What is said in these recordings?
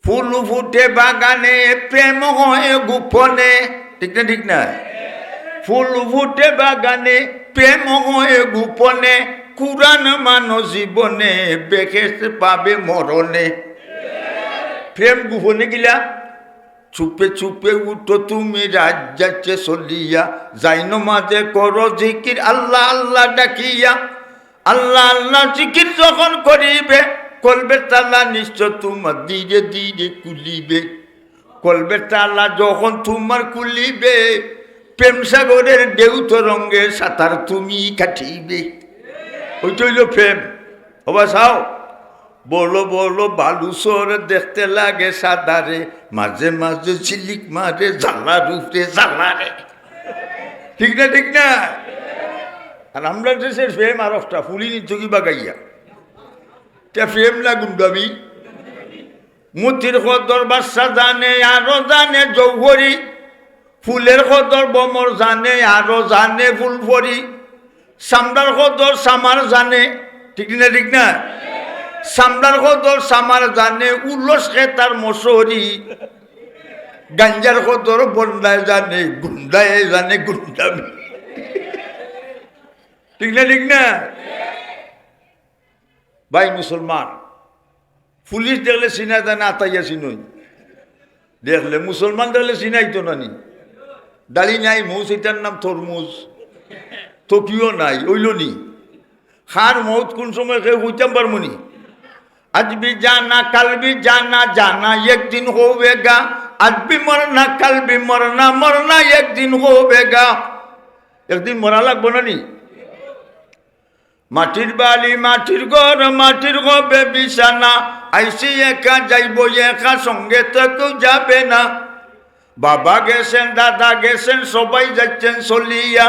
ফুল ফুটে বাগানে প্রেম হয় গোপনে, ঠিক না ঠিক না? ফুল ফুটে বাগানে প্রেম হয় গোপনে, কুরআন মানো জীবনে বেহেশত পাবে মরণে। প্রেম গোপনে গিলা চুপে চুপে উঠো তুমি রাত যাচ্ছে চলিয়া, যাইন মাঝে করো জিকির আল্লাহ আল্লাহ ডাকিয়া। আল্লাহ আল্লাহ জিকির যখন করিবে কলবের তালা নিশ্চয় তোমার ধীরে ধীরে খুলিবে। কলবের তালা যখন তোমার খুলিবে, প্রেম সাগরের ঢেউ তরঙ্গে সাঁতার তুমি কাটিবে। ওইটা হইল প্রেম। হবা চাও বলো বলো বালুচর দেখতে লাগে সাদারে, মাঝে মাঝে ঝিলিক মারে জ্বালা রূপে জ্বালারে, ঠিক না ঠিক না? আর আমরা দেশের প্রেম আর একটা ফুলি নিচ্ছ কি বাগাইয়া প্রেম না গুন্ডামি। মুতির কদর বাচ্চা জানে আরো জানে জৌহরি, ফুলের কদর বমর জানে আরো জানে ফুলফরি, সামরার কদর সামার জানে, ঠিক না ঠিক না? সামরার কদর সামার জানে উল্লস খেতার মশরি, গাঞ্জার কদর বন্দায় জানে গুন্ডায় জানে গুন্ডামি, ঠিক না ঠিক না? ভাই মুসলমান, পুলিশ দেখলে চিনা জানে আতাইয়া চিনই দেখলে, মুসলমান দেখলে চিনাইতো নানি। দাড়ি নাই মৌস, এটার নাম তরমুজ, তকিও নাই ওইল নি। খার মৌত কোন সময় খেয়ে হইতাম পারমনি। আজ भी जाना कल भी जाना, जाना एक दिन होवेगा। आज भी मरना कल भी मरना, मरना एक दिन होवेगा। एक दिन मरा লাগবো না নি। মাটির বাড়ি মাটির ঘর মাটির হবে বিছানা, আইসি একা যাইব একা সঙ্গে তো কেউ যাবে না। বাবা গেছেন দাদা গেছেন সবাই যাচ্ছেন চলিয়া,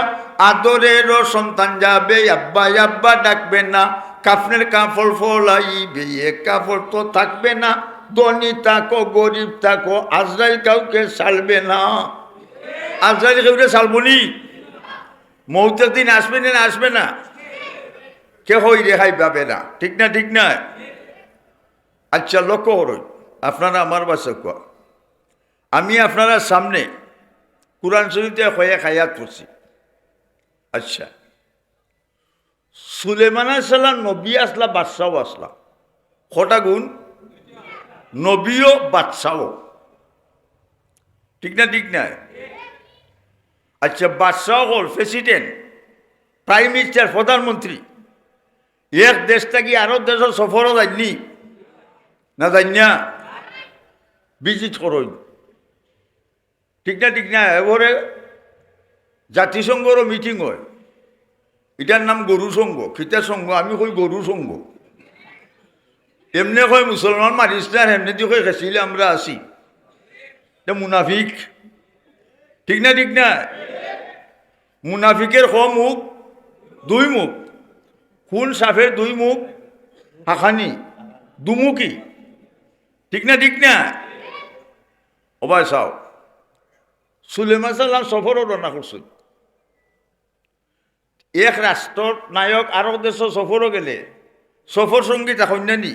আদরেরও সন্তান যাবে আব্বা আব্বা ডাকবে না। কাফনের কাপড় ফলাইবে এ কাপড় তো থাকবে না, ধনী থাকো গরিব থাকো আজরাইল কাউকে ছাড়বে না। আজরাইল কাউকে ছাড়বনি। মৌতের দিন আসবে না আসবে না? কেউ রেহাই পাবে না, ঠিক না ঠিক না? আচ্ছা লক্ষ্য করুন, আপনারা আমার বাসা কোয়া, আমি আপনারা সামনে কুরআন শরীফে কয়েক আয়াত পড়ছি। আচ্ছা, সুলেমান আলাইহিস সালাম নবী আসলা বাদশাও আসলা, কটা গুণ? নবীও বাদশাও, ঠিক না ঠিক না? আচ্ছা, বাদশাহ হল প্রেসিডেন্ট, প্রাইম মিনিস্টার, প্রধানমন্ত্রী। এক দেশ থেকে আরো দেশের সফরও যায়নি না, যাই না ভিজিট করুন, ঠিক না ঠিক না? এবারে জাতিসংঘরও মিটিং হয়, এটার নাম গরু সংঘ, খিতা সংঘ, আমি কই গরু সংঘ। এমনি কয় মুসলমান মারিস না, এমনি দিয়ে কই গেছিলে আমরা আছি, এটা মুনাফিক, ঠিক না ঠিক না? মুনাফিকের মুখ দুই মুখ, কোন সাফের দুই মুখ? হাখানি দুমুখী, ঠিক না ঠিক না? ওবাই চাও, সুলেমান সাল্লাম সফরও রওনা করছেন। এক রাষ্ট্রের নায়ক আরো দেশ সফরও গেলে সফর সঙ্গী তখন নি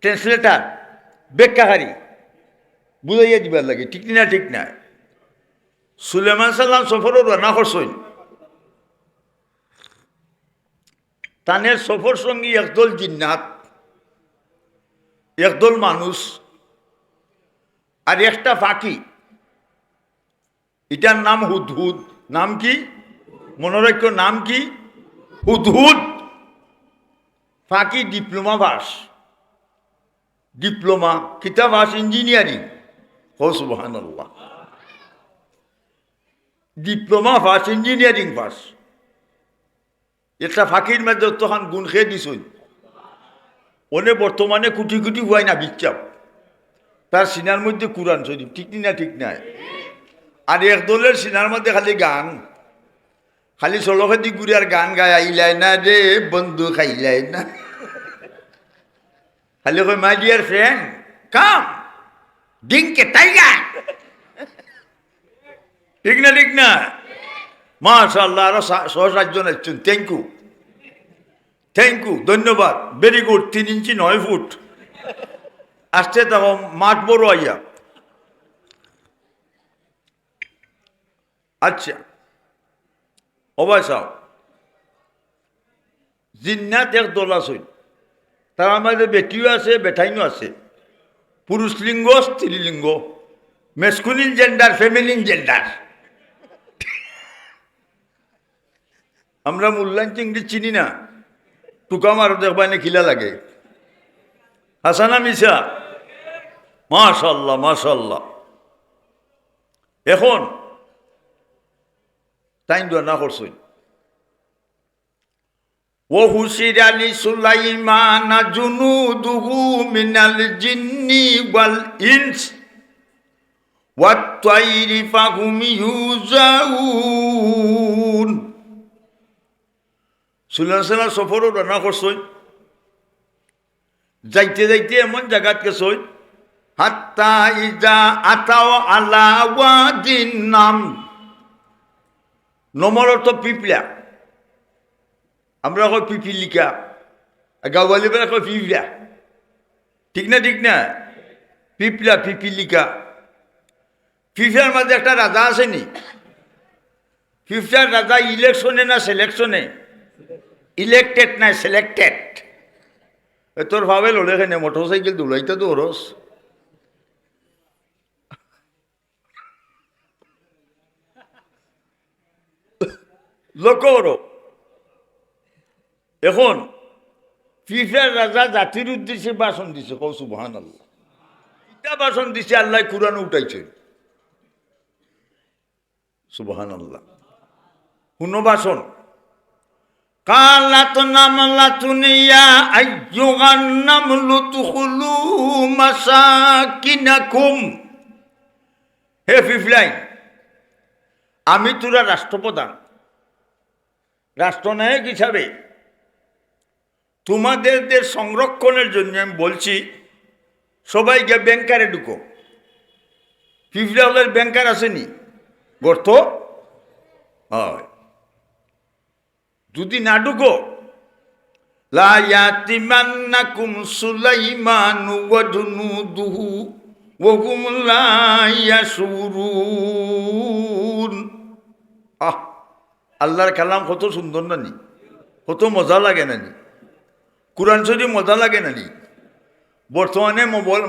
ট্রান্সলেটার, ব্যাখ্যাকারী বুঝাইয়া দিবার লাগে, ঠিক না ঠিক না? সুলেমান সাল্লাম সফরও রওনা করছেন, তানের সফর সঙ্গী একদল জিন্নাত, একদল মানুষ আর একটা পাখি, এটার নাম হুদহুদ। নাম কি মনে রাখো? নাম কি? হুদহুদ। পাখি ডিপ্লোমা পাস, ডিপ্লোমা কিতা পাস? ইঞ্জিনিয়ারিং। ও সুবহানাল্লাহ, ডিপ্লোমা পাস, ইঞ্জিনিয়ারিং পাস। একটা ফাঁকির মধ্যে তখন গুণ খেয়ে দিস, ওনে বর্তমানে কুটি কুটি হয় না বিচ্ছাপ, তার সিনার মধ্যে কুরআন শরীফ, ঠিক না ঠিক নাই? আর এক দলের সিনার মধ্যে খালি গান, খালি চলখেদি ঘুরে আর গান গায়, আইলাই না রে বন্ধু খাইলাই না, খালি কই মাই ডিয়ার ফ্রেন্ড কাম ডিঙ্কে টাইগার, ঠিক না ঠিক না? মাশাআল্লাহ, আরো ৬-৭ জন আসছেন, থ্যাংক ইউ থ্যাংক ইউ, ধন্যবাদ, ভেরি গুড। 3 ইঞ্চি 9 ফুট, আসতে তখন মাঠ বড় আইয়া। আচ্ছা অবাই চাও জিন্নাত এক দল আছে, তার মাঝে বেটিও আছে বেটাইনও আছে, পুরুষ লিঙ্গ স্ত্রীলিঙ্গ, মেসকুলিন জেন্ডার ফেমিনিন জেন্ডার। আমরা মূল্যায়ন চিংড়ি চিনি না, টুকা মারো দেখবা না খিলা লাগে। হাসানা মিশা মাশাল্লাহ মাশাল্লাহ। এখন তাই না করছই ও হুশিরা লিসুলাইমান জুনুদুহু মিনাল জিন্নি ওয়াল ইনস ওয়াত তাইরি ফাহুম ইউজাউন। সুলাইমান সফরও রান্না করছই, যাইতে যাইতে এমন জায়গাত গেছই হাত্তা ইজা আতাও আলা ওয়াদিন নাম, নমর অর্থ পিপলা, আমরা কই পিপিলিকা, গাওয়ালিরা কই পিপলা, ঠিক না ঠিক না? পিপলা পিপিলিকা। ফিফার মাঝে একটা রাজা আসেনি, ফিফার রাজা ইলেকশনে না সিলেকশনে? ইলেক্টেড না সিলেক্টেড। তোর ভাবে লোলেখানে মোটরসাইকেল দুলাইতে তো ওরস। লক্ষ্য করো, এখন ফিফার রাজা জাতির উদ্দেশ্যে ভাষণ দিছে, কও সুবহানাল্লাহ। এটা ভাষণ দিছে আল্লাহ কুরআন উঠাইছে, সুবহানাল্লাহ। শুনো ভাষণ, কালাত নামলাতুন ইয়া আইয়ুহান নামলু তুখুলু মাসাকিনাকুম। হে ফিফলাইন, আমি তোরা রাষ্ট্রপ্রধান, রাষ্ট্রনায়ক হিসাবে তোমাদের সংরক্ষণের জন্য আমি বলছি সবাইকে ব্যাংকারে ঢুকো। ফিফলা হলের ব্যাংকার আসেনি গর্ত হয়, যদি না ঢুকো লা ইয়াতিমান্নাকুম সুলাইমানু ওয়া জুনুদুহু ওয়া হুম লা ইয়াশুরুন। আল্লাহর কালাম কত সুন্দর নানি, কত মজা লাগে নানি, কুরআন শরীফ মজা লাগে নানি। বর্তমানে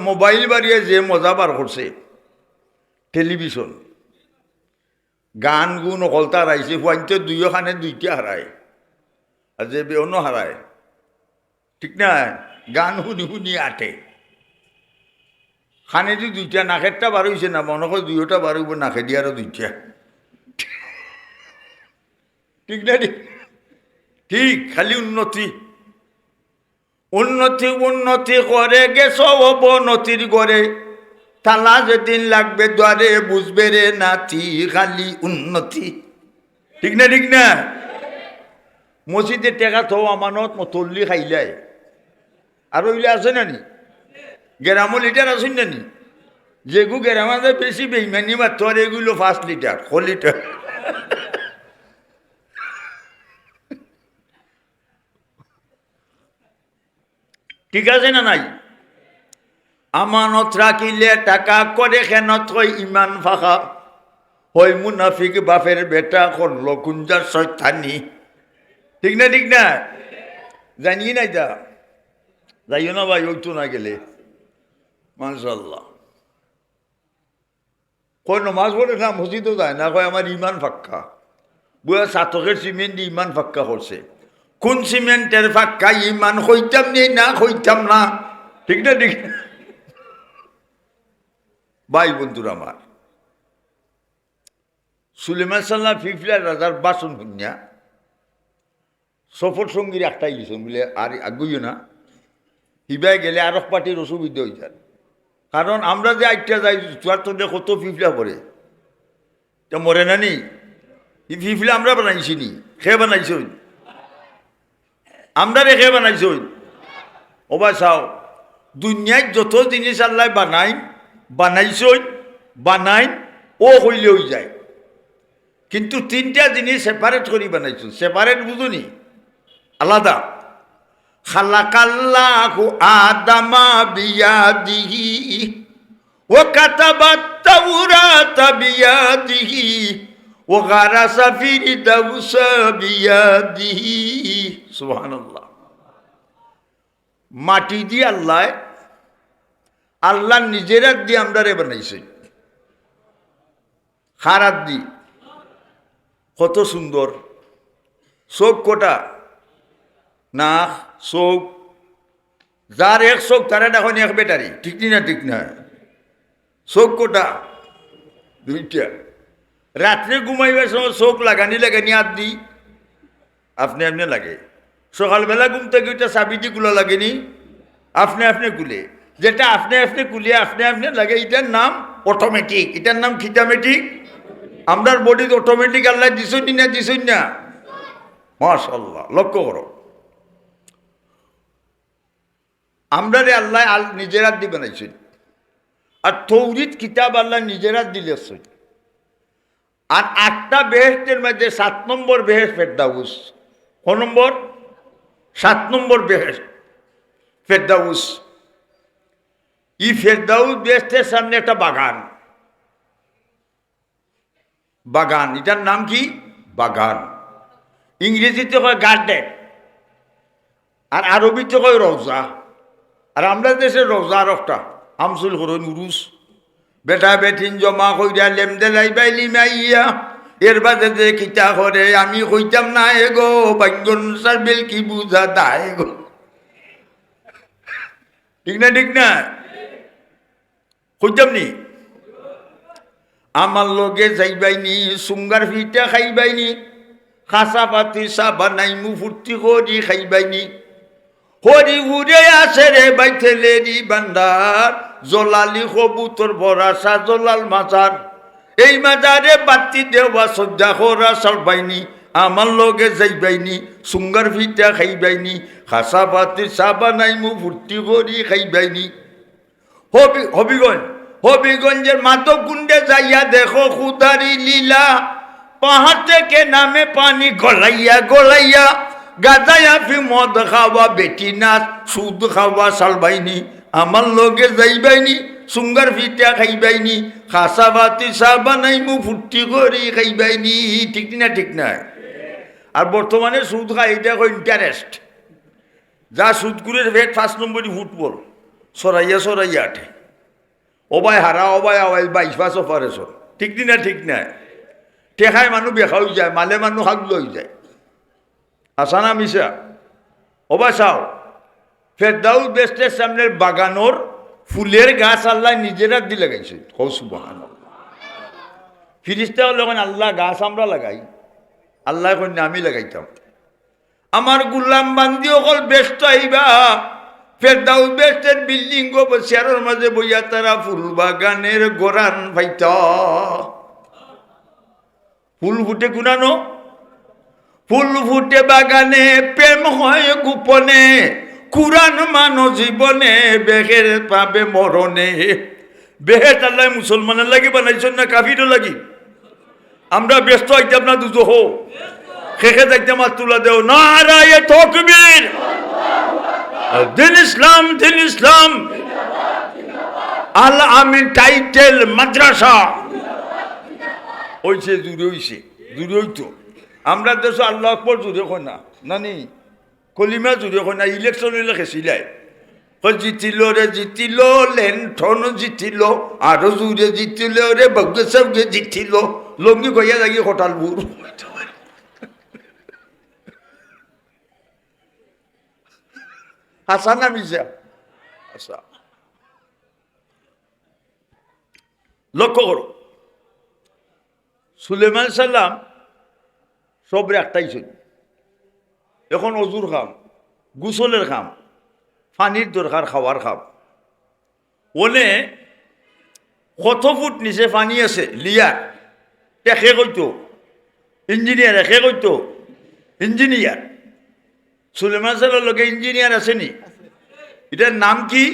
মোবাইল বাড়িয়ে যে মজা বার করছে, টেলিভিশন, গান গুণ অকলতা হারাইছে, হুয়াইতে দুইখানে দুইটা হারায় আর যে বেউনো হারায়, ঠিক না? গান শুনি শুনি আটে, খানে দি দুইটা, নাকেরটা বার হয়েছে না, মনে হয় দুইটা বার হইব, নাকে দিয়ে আরো দুইটা, ঠিক না? ঠিক, খালি উন্নতি উন্নতি উন্নতি করে গেছ অবনতির করে, তালা যেদিন লাগবে দ্বারে বুঝবে রে নাতি, খালি উন্নতি, ঠিক না ঠিক না? মসজিদে টেকা থো আমানত মতল্লি খাইলাই, আর ওইলে আছে নানি গেরামো লিটার আসুন নানি, যেগু গেরামাতে বেশি বেইমানি মাত্র, আর এগুলো 5 লিটার 4 লিটার। ঠিক আছে না নাই? আমানত রাখিলে টাকা করে খেনত হয় ইমান ফাঁকা, হয় মুনাফিক বাপের বেটা করল কুঞ্জার শয়তানি, ঠিক না ঠিক না? জানি নাই যা যাইও না ভাই, ওইতো না গেলে মাশাআল্লাহ। কই নমাজ পড়ে না, মসজিদও যায় না, কয় আমার ইমান ফাক্কা। বুয়া চাতকের সিমেন্ট দিয়ে ইমান ফাক্কা করছে, কোন সিমেন্টের ফাক্কা ইমান হইতাম নেই না হইতাম না, ঠিক না ঠিক না? ভাই বন্ধুরা আমার, সুলেমান সাল্লাহ ফিফলার রাজার বাসন শুনিয়া সফর সঙ্গীর একটাই গেছেন বলে, আর আগুইও না, হিবাই গেলে আরব পার্টির অসুবিধা হয়ে যায়। কারণ আমরা যে আইটা যাই চুয়াত্তরে কত ফিফলা পড়ে, তা মরে না নি? ফিফলা আমরা বানাইছি নি? খেয়ে বানাইছ আমরা রেখে বানাইছ। ওবা চাও, দুনিয়ায় যত জিনিস আল্লাহ বানাইছ বানাই ও হইলে হয়ে যায়, কিন্তু 3টা জিনিস সেপারেট করি বানাইছ। সেপারেট বুঝুনি? আলাদা। খালাকাল্লাহু আদামা বিয়াদিহি ওয়া কাতাবাত তাওরাতা বিয়াদিহি ওয়া গারাসা ফিরদাউসা বিয়াদিহি। সুবহানাল্লাহ। মাটি দিয়ে আল্লাহ নিজের হাত দিয়ে আমরা রে বানাইছে। খারাপ দি কত সুন্দর। চোখ কোটা না চোখ, যার এক চোখ তারা এখন এক বেটারি, ঠিক না ঠিক না? চোখ কোটা দুইটা। রাত্রে ঘুমাইবার সময় চোখ লাগানি হাত দি আপনি লাগে। সকালবেলা ঘুম থেকে ওইটা চাবি দি গুলা লাগেনি আপনি কুলে, যেটা আপনি কুলিয়ে আপনি লাগে, এটার নাম অটোমেটিক। এটার নাম খিটামেটিক। আমরার বডি অটোমেটিক আল্লাহ দিছই না? মাশাআল্লাহ। লক্ষ্য করো, আমরা রে আল্লাহ নিজের হাত দিয়ে বানাইছেন। আর তৌরিত কিতাব আল্লাহ নিজের হাত দিলেছেন। আর 8টা বেহেশতের মধ্যে 7 নম্বর বেহেশত ফেরদাউস। ক নম্বর? 7 নম্বর বেহেশত ফেরদাউস। এই ফেরদাউস বেহেশতের সামনে একটা বাগান। এটার নাম কি? বাগান। ইংরেজিতে কয় গার্ডেন, আর আরবিতে কয় রওজা। আর আমরা দেশের রওজা আর একটা আমসুল হরণ উরুস বেটা বেঠিন জমা কইরা লেমদে লাইবাই লিমাইয়া এর বাদে যে কিতা করে আমি কইতাম না এগো বাঙ্গন সার্বেল কি বুঝা দায় গো। ঠিক না? কইতাম নি? আমার লগে যাইবাইনি, সুঙ্গার ফিটা খাইবাইনি, খাসা পাতি চা বানাই মু ফুর্তি করি খাইবাইনি। হরি উড়ে আসে রে বাইথেলেরি বান্দার, জলালি কবুতর ভরাসা জলাল মাজার। এই মাজারে বাতি দেওয়া শ্রদ্ধা করা সালবাইনি, আমার লগে যাইবাইনি, সুঙ্গার ফিটা খাইবাইনি, খাসা পাতি চা বানাই মু ফুর্তি করি খাইবাইনি। হবিগঞ্জের মাধব কুণ্ডে যাইয়া দেখো খুদারি লীলা, পাহাড় থেকে নামে পানি গলাইয়া গাজায়া ফি মদ খাওয়া বেটি নাচ সুদ খাওয়া সালবাইনি, আমার লগে যাইবাইনি, সুঙ্গার ফিটা খাইবাইনি, খাসা বাতি চা বানাই মু ফুর্তি করি খাইবাইনি। ঠিক না? আর বর্তমানে সুদ খাই, এটা ইন্টারেস্ট। যা সুদগুলোর ভেট 5 নম্বরই ফুটবল সরাইয়া আঠে, ওবাই হারা ওবাই আওয়াইল 22 অপারেশন। ঠিক না? টেকায় মানুষ বেখা হয়ে যায়, মালে মানুষ হাগ লই যায়। আসানা মিশা ওবা চাও ফেরদাউস বেস্টের সামনের বাগানোর ফুলের গাছ আল্লাহ নিজেরা দিয়ে লাগাইছে। সুবহানাল্লাহ। ফিরিস্তা হলো আল্লাহ গাছ আমরা লাগাই, আল্লাহ কন্যা আমি লাগাইতাম। আমার গুলাম বান্দি অকল ব্যস্ত আইবা ফেরদাউস বেস্টের বিল্ডিং গো চেয়ারের মাঝে বইয়া তারা ফুল বাগানের গোরান পাইতা। ফুল ফুটে গুনানো, ফুল ফুটে বাগানে, প্রেম হয় গোপনে, কুরআন মানো জীবনে, বেহের পাবে মরণে। বেহের আল্লাহ মুসলমানের লাগি বানাইছেন না কাফিরও লাগি? আমরা ব্যস্ত হইতাম না দুজো হো খেখে দেখতে মাছ তুলা দেও নারায়ে তাকবীর, দিন ইসলাম আল আমিন টাইটেল মাদ্রাসা হইছে, জুড়ে হইতো। আমরা দেশ আল্লাহ আকবর জুড়ে কই না নানি, কলিমা জুড়ে কই না, ইলেকশন হইলে খেছিলাই জিতিল রে জিতিল, লেন্ঠন জিতিল, আরো জুড়ে জিতিল রে বগে সবগে জিতিল, লঙ্গি গইয়া লাগি হোটালপুর। হাসান না মিশা? আচ্ছা লক্ষ্য করো, সুলেমান সাল্লাম সবরে একটাই ছিল। এখন অজুর খাম, গুসলের খাম, পানির দরকার, খাওয়ার খাম। ওনে কত ফুট নিচে পানি আছে লিয়ার টেকে কইতো ইঞ্জিনিয়ার, একে কইতো ইঞ্জিনিয়ার। সুলেমান সাল্লার লগে ইঞ্জিনিয়ার আসেনি, এটার নাম কি?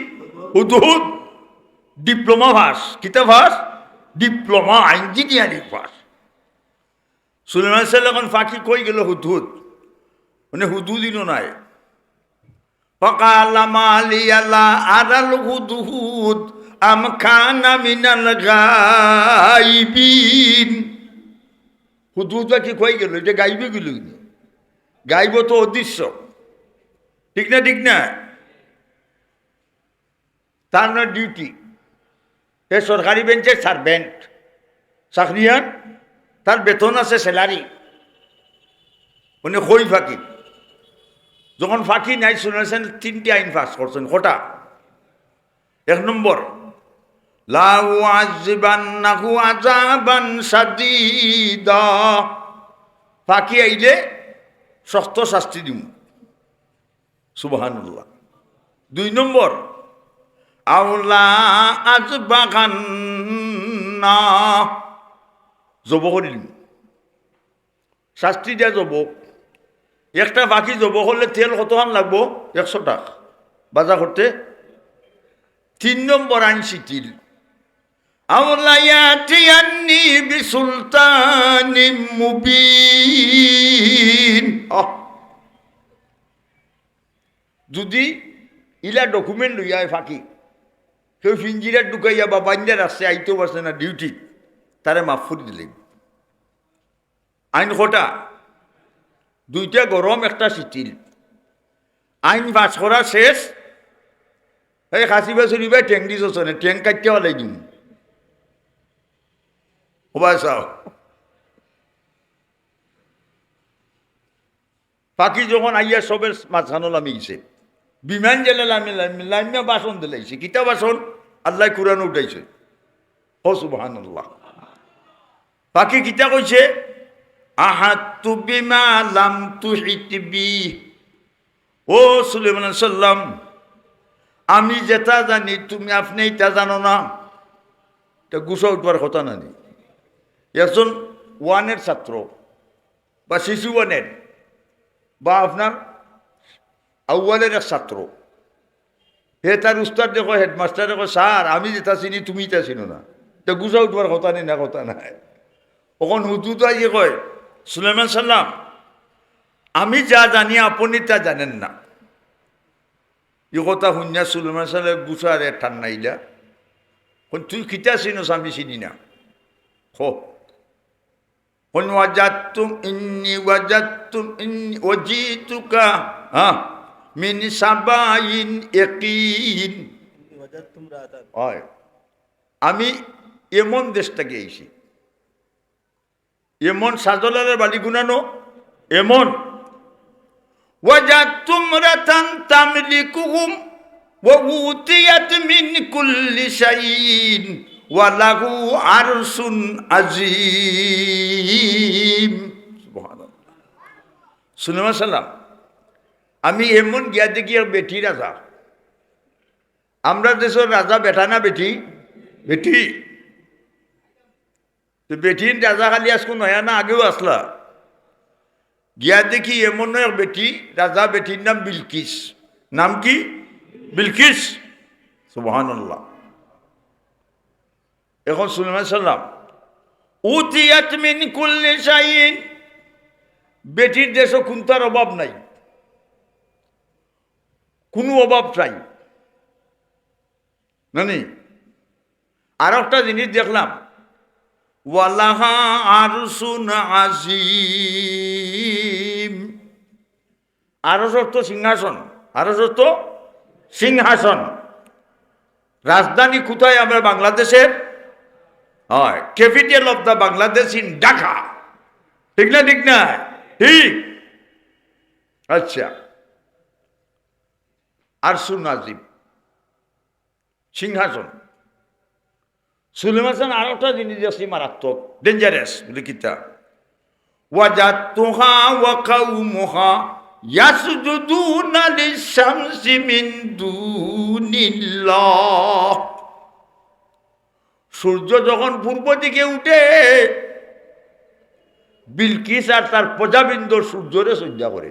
হুদহুদ ডিপ্লোমা ভাস। কিতা ভাস? ডিপ্লোমা ইঞ্জিনিয়ারিং ভাস। সুলেমান সাল্লাহ এখন ফাঁকি কই গেল হুদহুদ, মানে হুদহুদিনও নাই। ফাকালা মালিয়া লা আরাল হুদহুদ আম কানা মিনাল গায়বিন। হুদহুদটা কি কই গেল? এটা গাইবে গেল, গাইব তো অদৃশ্য, ঠিক না ঠিক না? তার না ডিউটি, এ সরকারি বেঞ্চের সার্ভেন্ট, চাকরিয়ান, তার বেতন আছে, স্যালারি, উনি কই ফাঁকি। যখন ফাঁকি নাই শুনেছেন, 3টি আইন পাস করছেন। কটা? 1 নম্বর, লা উআযিবান্নাহু আযাবান শাদীদা, ফাঁকি আইলে শক্ত শাস্তি দিব। সুবহানাল্লাহ। 2 নম্বর, আওলা আযবাগান্না, জব করে দিব, শাস্তি দিয়া জব। একটা বাকি জব করলে তেল কতখান লাগবো? 100 টাকা বাজা করতে। 3 নম্বর আইন শিথিল, আওলায়াতিয়ান্নি বিসুলতানিম মুবিন, যদি ইলা ডকুমেন্ট লইয়া ফাঁকি কেউ ফিঞ্জিরা ঢুকাইয়া বা বান্দার আসছে, আইতেও পারছে না ডিউটি, তারে মাফ করে দিলে। আইন কটা? 2টা গরম, একটা শিথিল। আইন পাস করা শেষ, এই খাসিবা চুরিবাই ঠেং দিছ না, ঠেং কাটিয়া হলাই দিম। ওবা চাও, পাখি যখন আইয়া সবের মাঝখানো লামি গেছে, বিমান জেলে লামিয়া বাসন দিলাইছে। কিতা বাসন? আল্লাহ কুরআন উঠাইছে। ও সুবহানাল্লাহ। পাখি কিতা কইছে? আহাতু বিমা লাম তুহিত বি, ও সুলাইমান আলাইহিস সালাম, আমি যেটা জানি তুমি আপনি এটা জানো না। এটা গুছা উঠবার কথা না। একজন 1-এর ছাত্র বা শিশু 1-এর বা আপনার আউ্বালের এক ছাত্র, হে তার উস্তাদ দেখো, হেডমাস্টার দেখো, স্যার আমি যেটা চিনি তুমি এটা চিনো না। এটা গুছা উঠবার কথা নেই, না কথা নাই। ওখন হুদুদ আইয়ে কয়, সুলাইমান সাল্লাম, আমি যা জানি আপনি তা জানেন না। এই কথা শুনিয়া সুলাইমান সাল্লাম গুছার ঠান্নাইলা, তুই কিতা চিনোস আমি চিনি না। ওয়াজাতুম ইন্নী ওয়াজিতুকা মিন সাবাইন ইয়াকিন, আমি এমন দেশ থেকে আইছি, এমন সাজলারের বাড়ি গুনানো এমন। ওয়াজাতুম রাতান তামলিকুহুম ওয়া উতিয়াত মিন কুল্লি শাইইন ওয়া লাহু আরশুন আযীম। সুবহানাল্লাহ। সুলাইমান সাল্লাম, আমি এমন গিয়া দেখি বেটি রাজা। আমরা দেশের রাজা বেটা না বেটি? বেটি। তো বেটির রাজা খালি আজকে নয়া না, আগেও আসলা। গিয়া দেখি এমন এক বেটি রাজা, বেটির নাম বিলকিস। নাম কি? বিলকিস। সুবহানাল্লাহ। এখন সুলাইমান সাল্লাম, উতিয়াত মিন কুল্লি শাইইন, বেটির দেশে কোনটার অভাব নাই, কোনো অভাব চাই নানি। আর একটা জিনিস দেখলাম, ওয়ালাহা আরশুন আযীম, আরশ অর্থ সিংহাসন, আরশ অর্থ সিংহাসন। রাজধানী কোথায়? আমরা বাংলাদেশের, হয় capital of the Bangladesh in Dhaka, ঠিক না ঠিক না? ঠিক। আচ্ছা, আরশুন আযীম, সিংহাসন। সুলাইমান আর একটা জিনিস আছে মারাত্মক, ডেঞ্জারাস, বলে কিতা? ওয়াজাতুহা ওয়া কাউমুহা ইয়াসজুদুনা লিশ-শামসি মিন দুনিল্লাহ, সূর্য যখন পূর্ব দিকে উঠে, বিলকিস আর তার প্রজাবৃন্দ সূর্যরে সজ্জা করে,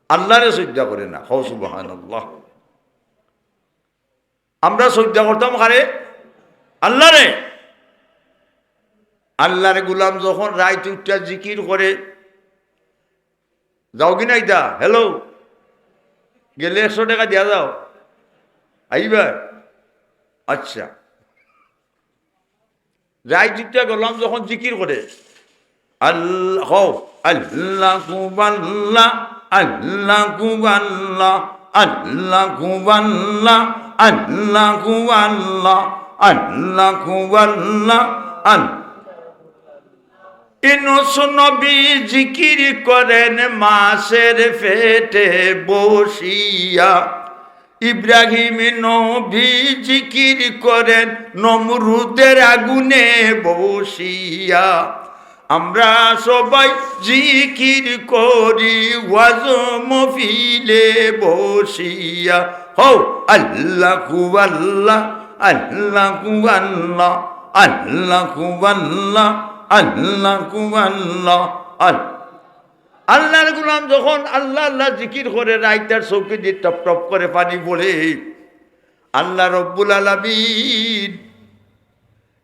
আল্লাহরে সজ্জা করে না। হও সুবহানাল্লাহ। আমরা সজ্জা করতাম কারে? আল্লাহরে। আল্লাহর গুলাম যখন রাইত উঠা জিকির করে, যাও কি না ইতা, হ্যালো, গেলে 100 টাকা দিয়া যাও আইবা আচ্ছা যাই জিতটা গেলাম যখন জিকির করে আল্লাহ আল্লাহ কুবাল্লাহ আল্লাহ কুবাল্লাহ আল্লাহ কুবাল্লাহ আল্লাহ কুবাল্লাহ আল্লাহ কুবাল্লাহ ইনুস নবী জিকির করেন মাছের পেটে বসিয়া ইব্রাহিম নবী জিকির করেন নমরুদের আগুনে বসিয়া আমরা সবাই জিকির করি ওয়াজ মফিলে বসিয়া হও আল্লাহু আল্লাহ আল্লাহু আল্লাহ আল্লাহু আল্লাহ আল্লাহু আল্লাহ আল্লাহর গোলাম যখন আল্লাহ আল্লাহ জিকির করে রাইতার চৌকি দিয়ে টপ টপ করে পানি পড়ে আল্লাহ রব্বুল আলামিন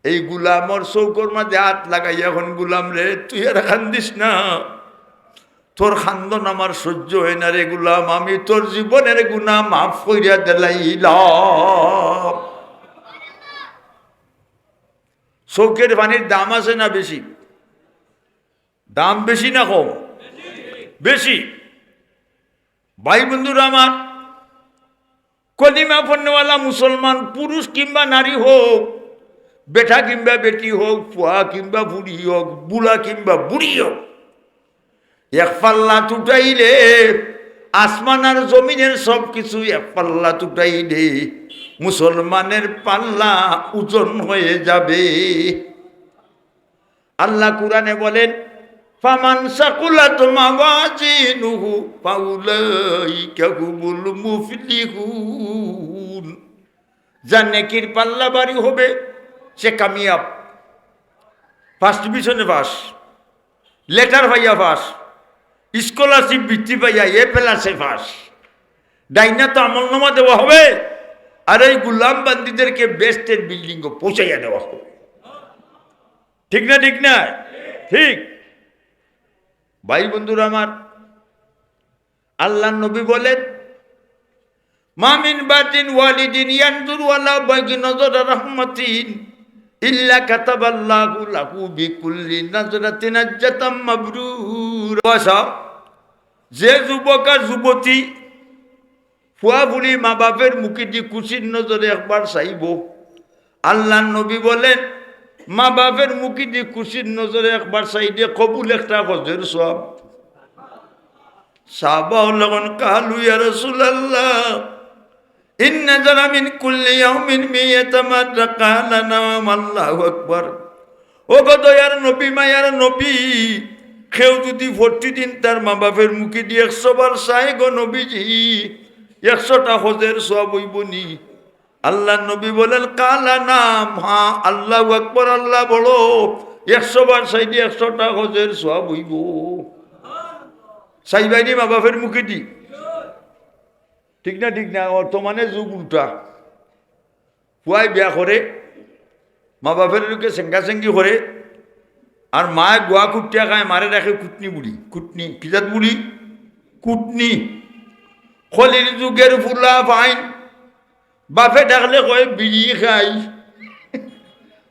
এই গুলামর চৌকর মাঝে হাত লাগাই এখন গুলাম রে তুই আর কান্দিস না তোর খান্দন আমার সহ্য হয় না রে গুলাম আমি তোর জীবনের গুনাহ মাফ কইরা দিলাম চৌকের পানির দাম আছে না বেশি দাম বেশি না কম বেশি ভাই বন্ধুরা আমার কলিমা পড়নেওয়ালা মুসলমান পুরুষ কিংবা নারী হোক বেটা কিংবা বেটি হোক ফুয়া কিংবা বুড়ি হোক বুড়া কিংবা বুড়ি হোক এক পাল্লা তুটাইলে আসমান আর জমিনের সব কিছু এক পাল্লা তুটাইলে মুসলমানের পাল্লা ওজন হয়ে যাবে আল্লাহ কুরআনে বলেন ফামান সাকুলাত মাওয়াজিনুহু ফাউলাইকা হুমুল মুফলিহুন যার নেকির পাল্লা ভারী হবে সে কামিয়াব ফার্স্ট ডিভিশনে পাস লেটার পাইয়া পাস স্কলারশিপ বৃত্তি পাইয়া প্লাসে পাস ডাইনা তো আমলনামা দেওয়া হবে আর এই গুলাম বান্দিদেরকে বেস্টের বিল্ডিং পৌঁছাইয়া দেওয়া হবে ঠিক না ঠিক না ঠিক ভাই বন্ধুরা আমার আল্লাহ নবী বলেন মামিন বাতিন ওয়ালিদিন ইয়ানজুরু আলা বাগি নজর রাহমাতিন ইল্লা কাতাবাল্লাহু লাহু বিকুল্লি নাজরাতিন আজ্জাতাম মাবরুর যে যুবক আর যুবতী ফুয়া বুড়ি মা বাপের মুখে দিয়ে খুশির নজরে একবার চাইব আল্লাহ নবী বলেন মা বাপের মুখে দিয়ে খুশির নজরে একবার চাইলে কবুল একটা হজের সব সাহাবা লগন কালু ইয়া রাসূলুল্লাহ ইন্না যারা মিন কুল্লি ইয়াউমিন মিয়াতামাদ্রা কালা নাম আল্লাহু আকবার ও গো দয়ার নবী মায়ার নবী কেউ যদি 40 দিন তার মা বাপের মুখে দিয়ে 100 বার চায় গো নবীজি 100টা হজের সব হইব নি আল্লাহ নবী বলেন কালা নাম হ্যাঁ আল্লাহু আকবার আল্লাহ বলো 100 বার চাইলে 100টা হজের সব হইব চাইবাইনি মা বাপের মুখে দি ঠিক না বর্তমানে যুগ উল্টা পুয়াই বিয়া করে মা বাপের লোকে চেঙ্গি করে আর মায়ে গোয়া কুটিয়া খায় মারে রাখে কুটনি বুড়ি কুটনি কিজাত বুড়ি কুটনি খলির যুগের ফুলা ফাইন বাপে ডাকলে কয় বিড়ি খাই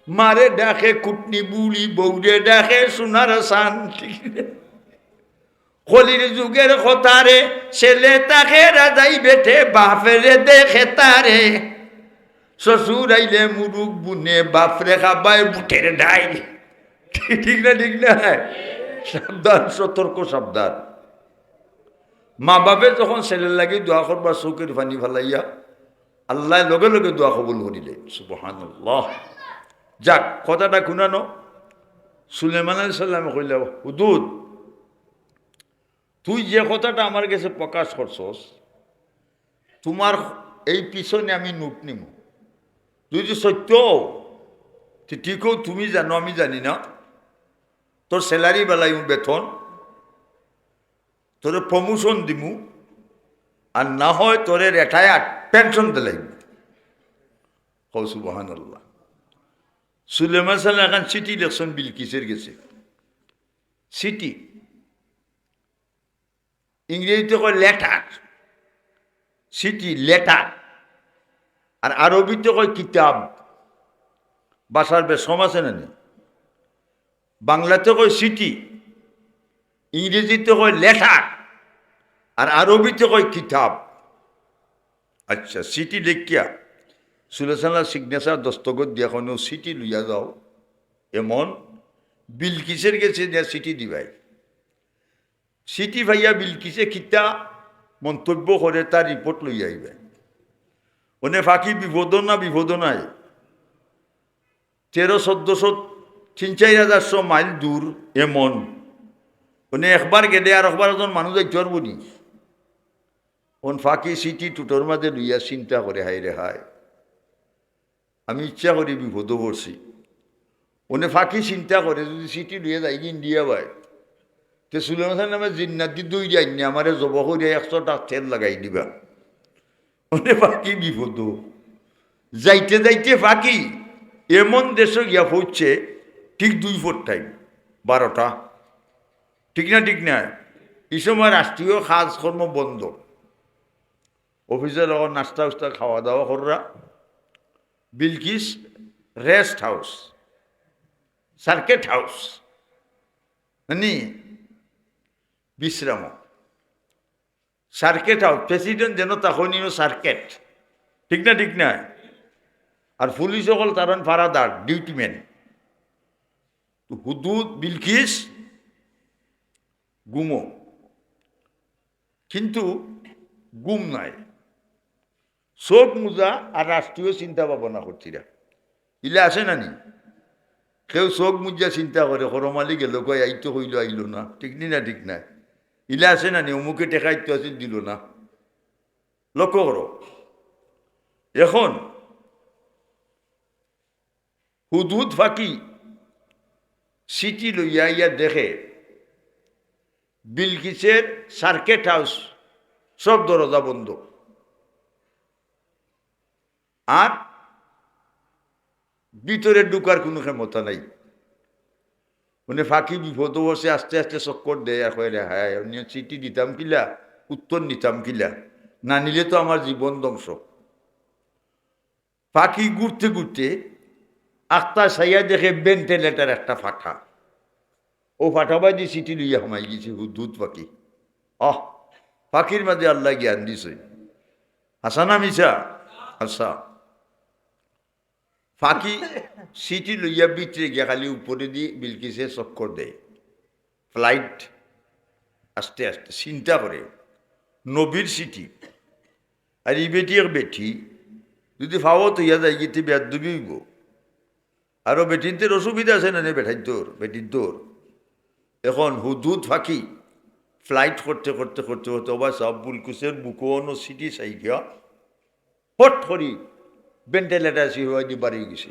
মারে ডাকে কুটনি বুড়ি বৌরে ডাকে সোনার সান ঠিক খলির যুগের কথারে ছেলে তাকে রাজাই বেঠে বাপেরে দেখে তারে শ্বশুর আইলে মুরুখ বুনে বাপরে খাবায় বুটের ডাই ঠিক না সাবধান সতর্ক সাবধান মা বাপে যখন ছেলের লাগে দোয়া করবার চৌকের পানি ফেলাইয়া আল্লাহ লগে লগে দোয়া কবুল করিলে সুবহানাল্লাহ যাক কথাটা শুনানো সুলেমান আলাইহিস সালামে কইলে হুদুদ তুই যে কথাটা আমার কাছে প্রকাশ করছস তোমার এই পিছনে আমি নোট নিব তুই যে সত্য ঠিক হোক তুমি জানো আমি জানি না তোর স্যালারি বেলাই বেতন তোর প্রমোশন দিমু আর না হয় তোরে রেটায়ার পেনশন দিলাইব কও সুবহানাল্লাহ সুলেমান সাল্লাল্লাহু আলাইহি ওয়াসাল্লাম চিঠি লিখছেন বিলকিসের গেছে চিঠি ইংরেজিতে কয় লেটার চিঠি লেটার, আর আরবিতে কয় কিতাব। ভাষার বেশম আছে না? বাংলাতে কয় চিঠি, ইংরেজিতে কয় লেটার, আর আরবিতে কয় কিতাব। আচ্ছা, চিঠি লেখিয়া সুলেসানার সিগনেচার দস্তখত দিয়া কোনো চিঠি লইয়া যাও, এমন বিলকিসের গেছে যে চিঠি দিবাই। চিঠি ভাইয়া বিলকিসে কিতা মন্তব্য করে তার রিপোর্ট লইয়া আইবে। ওনে ফাঁকি বিপদ না বিপদ নাই। 1300-1400 3-4,000 মাইল দূর এমন ওনে একবার গেলে আর একবার একজন মানুষ যাইতে পারবো নি? ওন ফাঁকি চিঠি টুটোর মাঝে লইয়া চিন্তা করে, হাই রে হায়, আমি ইচ্ছা করি বিপদও পড়ছি। ওনে ফাঁকি চিন্তা করে যদি চিঠি লইয়া যাই ইন্ডিয়া ভাই, তে সুলেমান খান নামে জিন্নাত দি দুই যাইনি আমারে জব করিয়া 100 টাকা তেল লাগাই দিবা। ওনে ফাঁকি বিপদ যাইতে যাইতে ফাঁকি এমন দেশে গিয়া পৌঁছে ঠিক 2 ফুট টাইম 12টা, ঠিক না? ঠিক না? এই সময় রাষ্ট্রীয় কাজকর্ম বন্ধ, অফিসের নাস্তা উস্তা খাওয়া দাওয়া কররা। Bilkis rest house, circuit house, নি বিশ্রাম সার্কেট হাউস। প্রেসিডেন্ট যেন তখনই সার্কেট, ঠিক না? ঠিক না? আর পুলিশ সকল তার ফারাদার ডিউটিম্যান। হুদুদ বিলকিস গুমো, কিন্তু গুম নাই, চোখ মুজা আর রাষ্ট্রীয় চিন্তা ভাবনা করছিরা। ইলে আছে না নি? কেউ চোখ মুজা চিন্তা করে হরমালি গেল কয় আইতো হইল আইল না, ঠিক নি না? ঠিক না? ইলে আছে না নি? অমুকে টেকাইতো আছে দিল না। লক্ষ্য করো, এখন হুদহুদ ফাঁকি চিঠি লইয়া ইয়া দেখে বিলকিসের সার্কেট হাউস সব দরজা বন্ধ, আর ভিতরে ঢুকার কোনো ক্ষমতা নাই। মানে ফাঁকি বিপদ বসে আস্তে আস্তে চক্কর দেয়, আর কয়ে হ্যাঁ চিঠি দিতাম কিলা, উত্তর নিতাম কিলা, না নিলে তো আমার জীবন ধ্বংস। ফাঁকি ঘুরতে ঘুরতে আখতা সাইয়া দেখে ভেন্টিলেটার একটা ফাঁকা, ও ফাটাবাই দিয়ে চিঠি লইয়া হামাই গেছে হুদহুদ ফাঁকি। ফাঁকির মাঝে আল্লাহ জ্ঞান দিছে। হাসা না মিছা? হাসা। ফাঁকি চিঠি লইয়া ভিতরে গিয়া খালি উপরে দিয়ে বিলকিসে চক্কর দেয়, ফ্লাইট আস্তে আস্তে চিন্তা করে নবীর চিঠি, আর ই বেটি এক বেটি যদি ফাও তৈয়া যায় গিয়ে বেদ দুবি হইব। আরও বেটিনদের অসুবিধা আছে না বেঠাই তোর বেটির তোর। এখন হুদহুদ ফাঁকি ফ্লাইট করতে করতে করতে করতে অবা সব বুলকুসের বুকনো সিটি চাই গিয়া পট করি ভেন্টিলেটার হওয়া দিয়ে বাড়ি গেছে।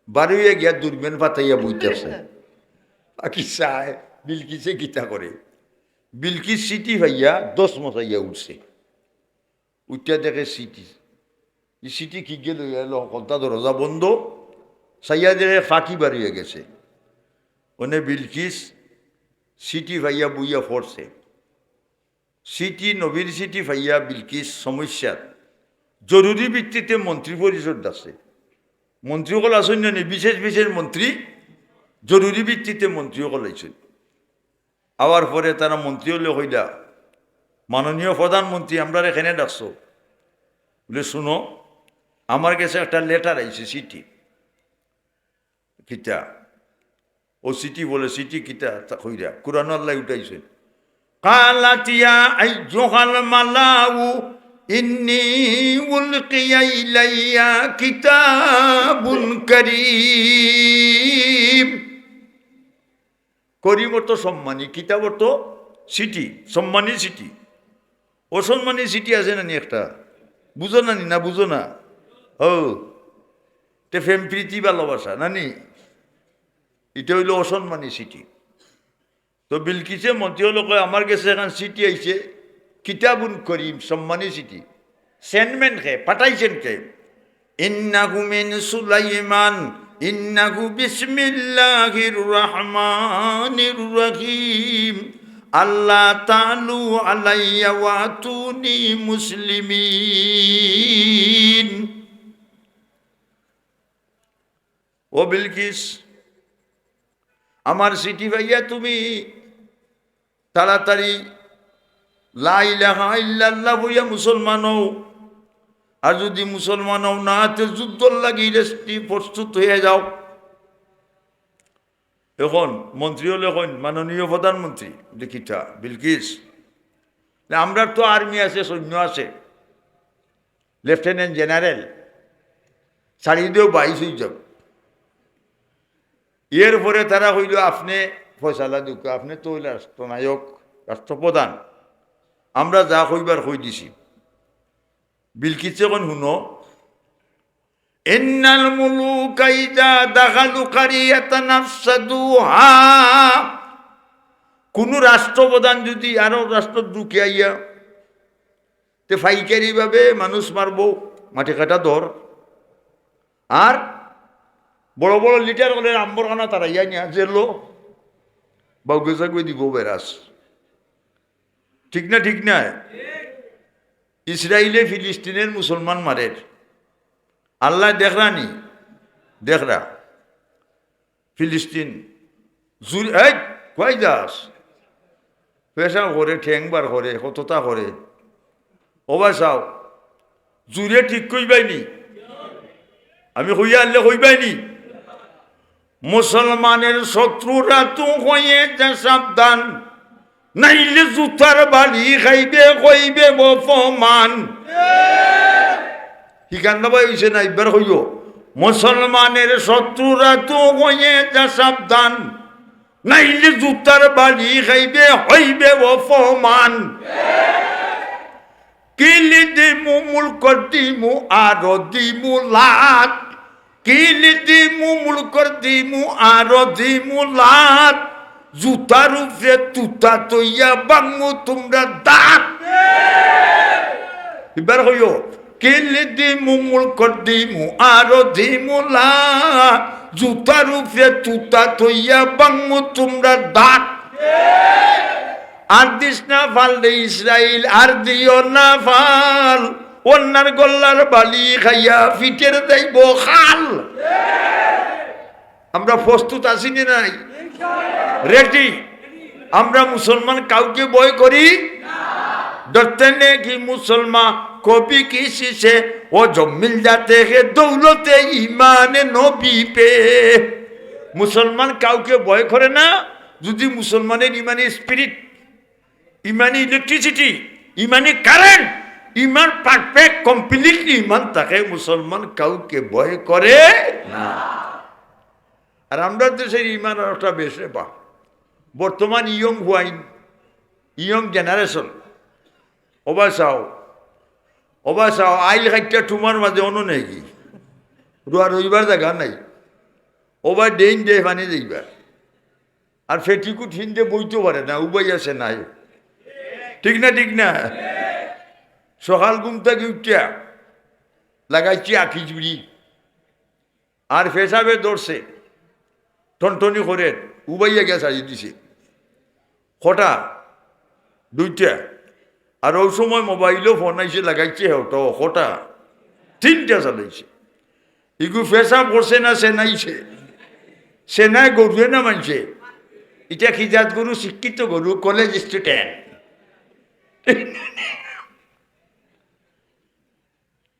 বাড়ি হয়ে গিয়া দূরবীন পাতাইয়া বইতেছে। ফাঁকি চায় বিলকিসে গীতা করে। বিলকিস সিটি ভাইয়া 10 মশাইয়া উঠছে, উঠতে দেখে সিটি। এই সিটি কি গেল কলতা দরজা বন্ধ, সাইয়া দেখে ফাঁকি বাড়িয়ে গেছে। ওনে বিলকিস সিটি ভাইয়া বইয়া পড়ছে। সিটি নবীর সিটি ভাইয়া বিলকিস সমস্যার জরুরি ভিত্তিতে মন্ত্রী পরিষদ আছে। মন্ত্রীসকল আসেন নি, বিশেষ বিশেষ মন্ত্রী জরুরি ভিত্তিতে মন্ত্রীসকল আইছেন। আওয়ার পরে তারা মন্ত্রী হলে হইলা, মাননীয় প্রধানমন্ত্রী আমরা এখানে ডাকছো বলে, শুনো আমার কাছে একটা লেটার আইছে চিঠি। কিতা? ও চিঠি বলে, চিঠি কিতা হইরা কুরআন আল্লাহ উঠাইছে। কালাতিয়া আইয়ুহাল মালাউ ইন্নী উলকিয়া ইলাইয়া কিতাবুন কারীম। করিম অর্থ সম্মানী, কিতাব অর্থ চিঠি, সম্মানী চিঠি। অসম্মানী চিঠি আছে না নি একটা, বুঝো না নি? না বুঝো না? ও তে প্রেম প্রীতি ভালোবাসা নানি, এটা হইল অসম্মানী চিঠি। তো বিলকিসে মন্ত্রী হলো কয় আমার কাছে এখন চিঠি আইছে কিতাবুন করিম, সম্মানী চিঠি। সেন্ডম্যান কে পাঠাইছেন কে? ইন্নাহু মিন সুলাইমান ইন্নাহু বিসমিল্লাহির রহমানির রহিম আল্লাহ তালু আলাইয়া ওয়াতুনি মুসলিমিন। ও বিলকিস, আমার চিঠি ভাইয়া তুমি তাড়াতাড়ি লা ইলাহা ইল্লাল্লাহ বইয়া মুসলমান হও। আর যদি মুসলমান হও না তো যুদ্ধর লাগি রেস্টি প্রস্তুত হয়ে যাও। এখন মন্ত্রী হলে এখন মাননীয় প্রধানমন্ত্রী দেখিটা বিলকিস, আমরা তো আর্মি আছে, সৈন্য আছে, লেফটেন্যান্ট জেনারেল ছাড়ি দিয়েও 22 হয়ে যাব। এরপরে তারা হইল আপনি ফয়সালা দুঃখ, আপনি তো রাষ্ট্রনায়ক, রাষ্ট্রপ্রধান, আমরা যা হইবার হই দিছি। বিলকিস এখন শুনো, ইন্নাল মুলুকা ইযা দাখালু কারিয়াতান আফসাদুহা। কোন রাষ্ট্রপ্রধান যদি আরো রাষ্ট্র ঢুকে আইয়া তে ফাইকারি ভাবে মানুষ মারবো, মাটি কাটা ধর, আর বড় বড় লিটার হলে আম্বরখানা তারা ইয়া নিয়ে জেলো বাউকে চাগুয়ে দিব বেরাস। ঠিক না? ঠিক না? ইসরায়েলে ফিলিস্তিনের মুসলমান মারের, আল্লাহ দেখরানি দেখরা ফিলিস্তিন জুড়ে কয় দাস পেশা করে ঠেংবার করে কতটা করে ওবা চাও জুড়ে ঠিক কইবাইনি, আমি হইয়া আনলে হইবাইনি। মুসলমানের শত্রুরা তো হয়ে যা সাবধান, নাইলে জুতার বাড়ি খাইবে কইবে বপমান। ঠিকানা ভাই হইছে না, এবার হইও মুসলমানের শত্রুরা তো হয়ে যা সাবধান, নাইলে জুতার বাড়ি খাইবে হইবে অপমান। কিলি দিমু মুলকর দিমু আরো দিমু লাত, কিলি দিমু মুলকর দিমু আরো দিমু লাত, জুতার উপরে তুতা তৈয়া বাংমু তোমরা দাঁত। এবার হইও কিলি দিমু মুলকর দিমু আরো দিমু লাত, জুতার উপরে তুতা তৈয়া বাংমু তোমরা দাঁত। আর দিস না ফাললে ইসরাইল, আর দিও না ফাল, অন্যার গল্লার বালি খাইয়া ফিটের যাইব খাল। আমরা প্রস্তুত আছি না নাই? রেডি? আমরা মুসলমান কাউকে ভয় করি डरते ने कि मुसलमान को भी किसी से वो जो मिल जाते हैं दौलते ईमान नबी पे। মুসলমান কাউকে ভয় করে না যদি মুসলমানের ইমানি স্পিরিট, ইমানি ইলেকট্রিসিটি, ইমানি কারেন্ট, ইমান পারফেক্ট কমপ্লিটলি ইমান থাকে, মুসলমান কাউকে ভয় করে না। আর আমরা দেশের ইমান একটা বেশি বা বর্তমান ইয়ং হুয়াইন, ইয়ং জেনারেশন অবাসাও আইল খাইটা তোমার মাঝে অন্য নেই কি রুয়া রইবার জায়গা নাই, ওবার ডেইন ডে পানি যাইবার, আর ফেটিকুট হিন্দে বইতে পারে না, উবাই আছে নাই। ঠিক না? ঠিক না? সকাল ঘুম থেকে উঠিয়া লাগাইছি আখি জুড়ি, আর ফেসাবে ধরছে টনটনি করে উবাইয়া গ্যাস সাজিয়ে দিছে কটা 2টা, আর ওই সময় মোবাইলও ফোন আইসে লাগাইছে হেউটা কটা 3টা চালাইছে। ইগু ফেসাব করছে না সেনাইছে, সেনাই গরুয়ে না মানছে, এটা খিজাত গরু, শিক্ষিত গরু, কলেজ স্টুডেন্ট।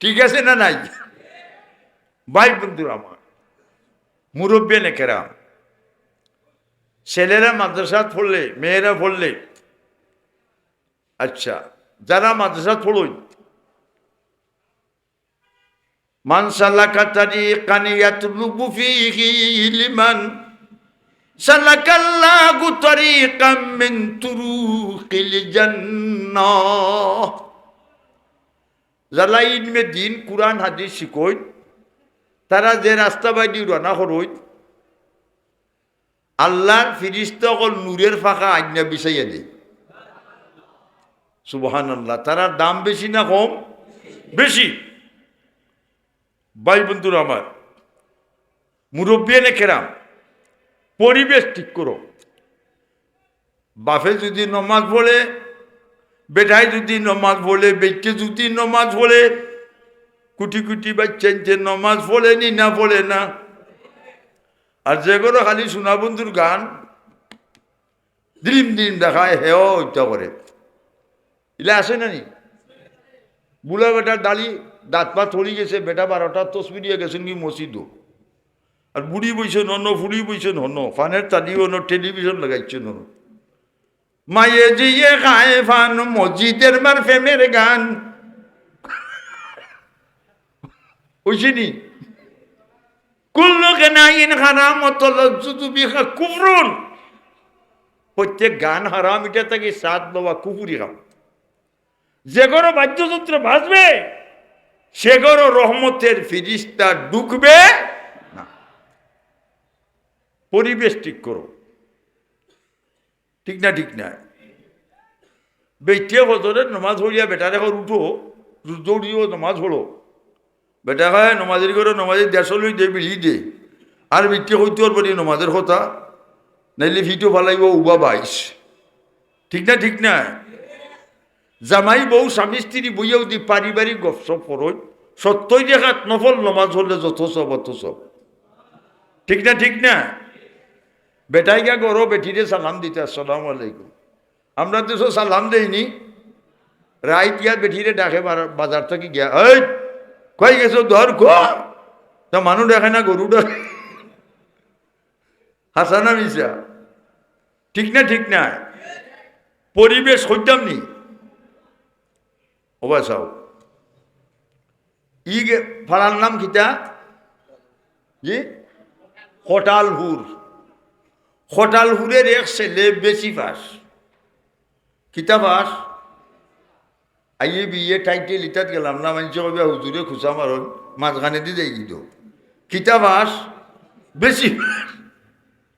ঠিক আছে না নাই? ভাই বন্ধুরা আমার, মুরব্বী নেকেরা, ছেলেরা মাদ্রাসাত পড়লে, মেয়েরা পড়লে, আচ্ছা যারা মাদ্রাসাত পড়ই, মান সালাকা তারিকান ইয়াতলুবু ফীহি ইলমান সালাকাল্লাহু তারিকাম মিন তুরুকিল জান্নাহ। যারা ইলমে দ্বীন কুরআন হাদিস শিখই, তারা যে রাস্তা বাইদি রানা করই, আল্লাহর ফিরিস্তা সকল নূরের ফাঁকা আজ্ঞা বিছাইয়া দেয়। সুবহানাল্লাহ। তারা দাম বেশি না কম? বেশি। ভাই বন্ধুরা আমার, মুরব্বী নেকেরাম, পরিবেশ ঠিক করো। বাপে যদি নমাজ পড়ে, বেটায় যদি নমাজ পড়ে, বেটে যদি নমাজ পড়ে, কুটি কুটি বাচ্চা নমাজ পড়েনি না পড়ে না। আর যেগুলো খালি সোনা বন্ধুর গান দিন দিন দেখায় হেও হত্যা করে, এলে আসে না নি? বুড়া বেটার দাড়ি দাঁত পা থরি গেছে, বেটা 12টা তসবি দিয়ে গেছেন কি মসজিদও, আর বুড়ি বইছেন হন, ফুড়ি বইছেন হন, ফানের তালি হন, টেলিভিশন লাগাইছেন হন। মায়ে জিয়ে খায় ফান মসজিদের মার ফেমের গান ওইছিনি। কুল্লুকে নাইন হারাম বিখা কুফরুন, প্রত্যেক গান হারাম, এটা থেকে সাত বাবা কুকুরি খাম। যে ঘরো বাদ্যযন্ত্র বাজবে সে ঘরো রহমতের ফিরিস্তা ঢুকবে না। পরিবেশ ঠিক করো, ঠিক না? ঠিক না? বেটিয়ে বছরের নমাজ হইয়া বেটার এখন উঠো, দৌড়িও নমাজ হলো, বেটা হয় নমাজের করে নমাজের দেড়শো লই দে, বিড়ি দে, আর বেটিয়ে হইতে ওর বলি নমাজের কথা, নাইলে ভিটো ফালাইব উবা 22, ঠিক না? ঠিক না? জামাই বউ স্বামী স্ত্রী বইয়াও দি পারিবারিক গপসপ করই, সত্যই দেখাত নফল নমাজ হলে যত সব অত সব, ঠিক না? ঠিক না? বেটাই গা গরো বেটিরে সালাম দিতে আসসালামু আলাইকুম, আমরা তো সালাম দেইনি। রাইত গিয়া বেটিরে ডাকে বাজার থেকে গিয়া, এই কই গেছো ধর তা মানুষ দেখে না গরু ডাকে, হাসানা মিশা, ঠিক না? ঠিক না? পরিবেশ হইতাম নি ওবা চাও। ই ফাড়ার নাম কিতা? জি, খটালহুর। খটালহুরের এক ছেলে বেশি পাস, কিতা পাস? আইয়ে বিয়ে টাইটেল ইটাত গেলাম না, মানুষ কবে হুজুরে খুচা মারন মাঝখানে দিয়ে যাই গিয়ে কিতা পাস বেশি,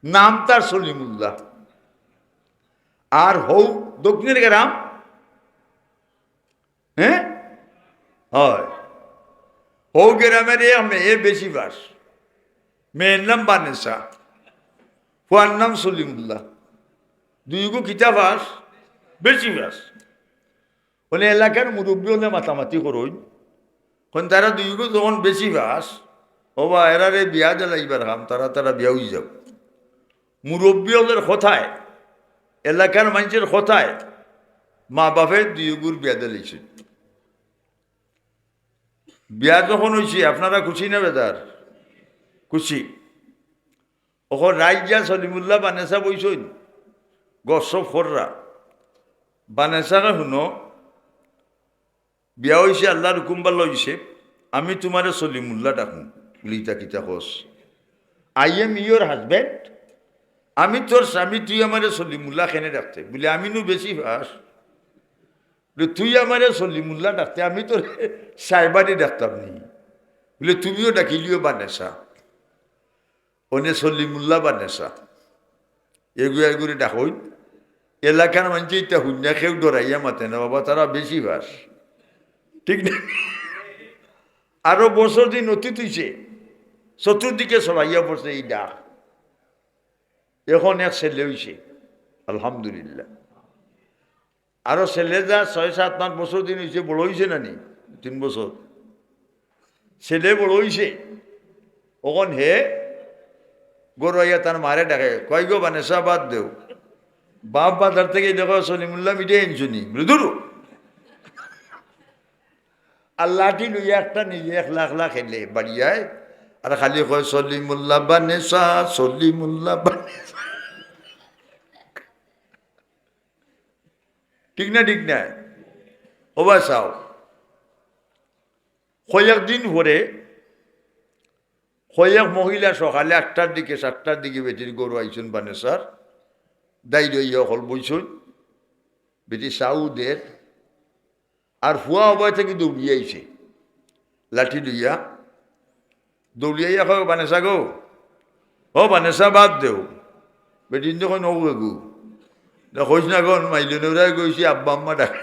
নাম তার সলিমুল্লাহ। আর হৌ দক্ষিণের গ্রাম, হ্যাঁ হয়, হৌ গ্রামের মেয়ে বেশি পাস, মেয়ের নাম বানেসা, ফুয়ার নাম সলিমুল্লাহ, দুইগো কিতা পাস বেশি পাস। ওনে এলাকার মুরব্বী হলে মাতামাতি করুন, কারণ তারা দুইগো যখন বেশি পাস হবা এরারে বিয়া জ্বালাইবার হাম, তারা বিয়া হয়ে যাও। মুরব্বী হলের কথায়, এলাকার মানুষের কথায় মা বাপের দুইগুর বিয়া দিয়েছে। বিয়া যখন হয়েছে আপনারা খুশি না বেদার? খুশি। ওখন রাইজা সলিমুল্লাহ বানেসা বইসইন গসব খররা বানেসাকে শুনো, বিয়া হয়েছে আল্লাহর হুকুমবার লইছে, আমি তোমারে সলিমুল্লাহ ডাকুন, লিতা কিতা কস, আই এম ইয়োর হাজব্যান্ড, আমি তোর স্বামী, তুই আমারে সলিমুল্লাহ খেনে ডাকতে, বলে আমি নু বেশি ভাস, তুই আমারে সলিমুল্লাহ ডাকতে, আমি তোর সাইবানি ডাকতাম নি, বলে তুমিও ডাকিলিও বানেসা, ওনে সলিমুল্লাহ বানেসা, এগুলো এগুলি ডাকই। এলাকার মানুষ এটা হুন্যা খেয়েও ডরাইয়া মাতে না বাবা, তারা বেশি ভাস, ঠিক না? আরো বছর দিন অতীত হইছে, চতুর্দিকে সবাইয়া পড়ছে এই ডাক। এখন এক ছেলে হইছে আলহামদুলিল্লাহ, আরো ছেলে যা 6-7-8 বছর দিন হয়েছে, বড় হয়েছে না নি 3 বছর, ছেলে বড় হয়েছে। ওখন হে গরুয়া তার মারে ডাকে, কয় গো বানেসা বাদ দেও, বাপ বাজার থেকে দেখো সলিমুল্লাহ মিটে এনছুনি, মৃদুরু আল্লাহটি লইয়া একটা নিজে 1 লাখ লাখ খেলে বাড়িয়ায়, আর খালি কয় সলিমুল্লাহ বানেসা, সলিমুল্লাহ বানেসা, ঠিক না? ঠিক না? ওবা চাও, কয়েকদিন পরে কয়েক মহিলা সকালে 8টার দিকে 7টার দিকে বেটির গরু আইসুন বানেসার, দায়িত্ব ইয়ে হল বইছুন, বেটি সাউদের আর ফুয়া অবয় থেকে দৌড়িয়ে আইছে লাঠি লইয়া, দৌড়িয়াইয়া কয় বানেসা গো, ও বানেসা বাদ দেও, বেটি যখন ও গু কইস না গন মাইলনরাই কইছি আব্বা আম্মা ডাকে,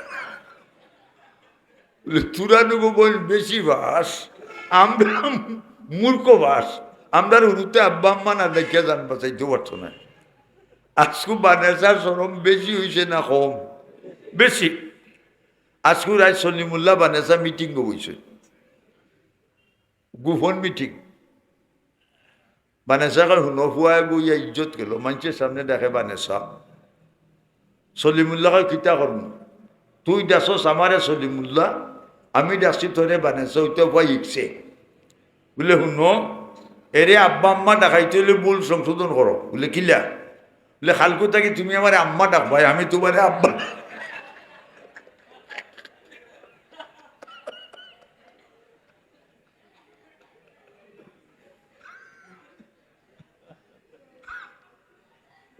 তুরা নুগো বল বেশি বাস, আমরা মূর্খ বাস, আমরা উরুতে আব্বা আম্মা না দেখিয়া জানবা চাইতে পারতো না, আজকু বানেসার সরম বেশি হয়েছে না কম? বেশি। আজকু রায় সলিমুল্লাহ বানেসা মিটিং বইছে, গোপন মিটিং। বানেসা কার হুনো ফুয়ায় বইয়া ইজ্জত গেল, মানুষের সামনে দেখে বানেসা। সলিমুল্লাহ কিতা করব, তুই ডাসস আমারে সলিমুল্লাহ, আমি ডাকছি তোরে বানেসা, ওইটা ভয় ইকছে বলে শুনো এরে আব্বা আম্মা ডাকাইতে হলে ভুল সংশোধন করো। বলে কিলা? বলে খালকু থাকি তুমি আমার আম্মা ডাকবাই, আমি তোমারে আব্বা।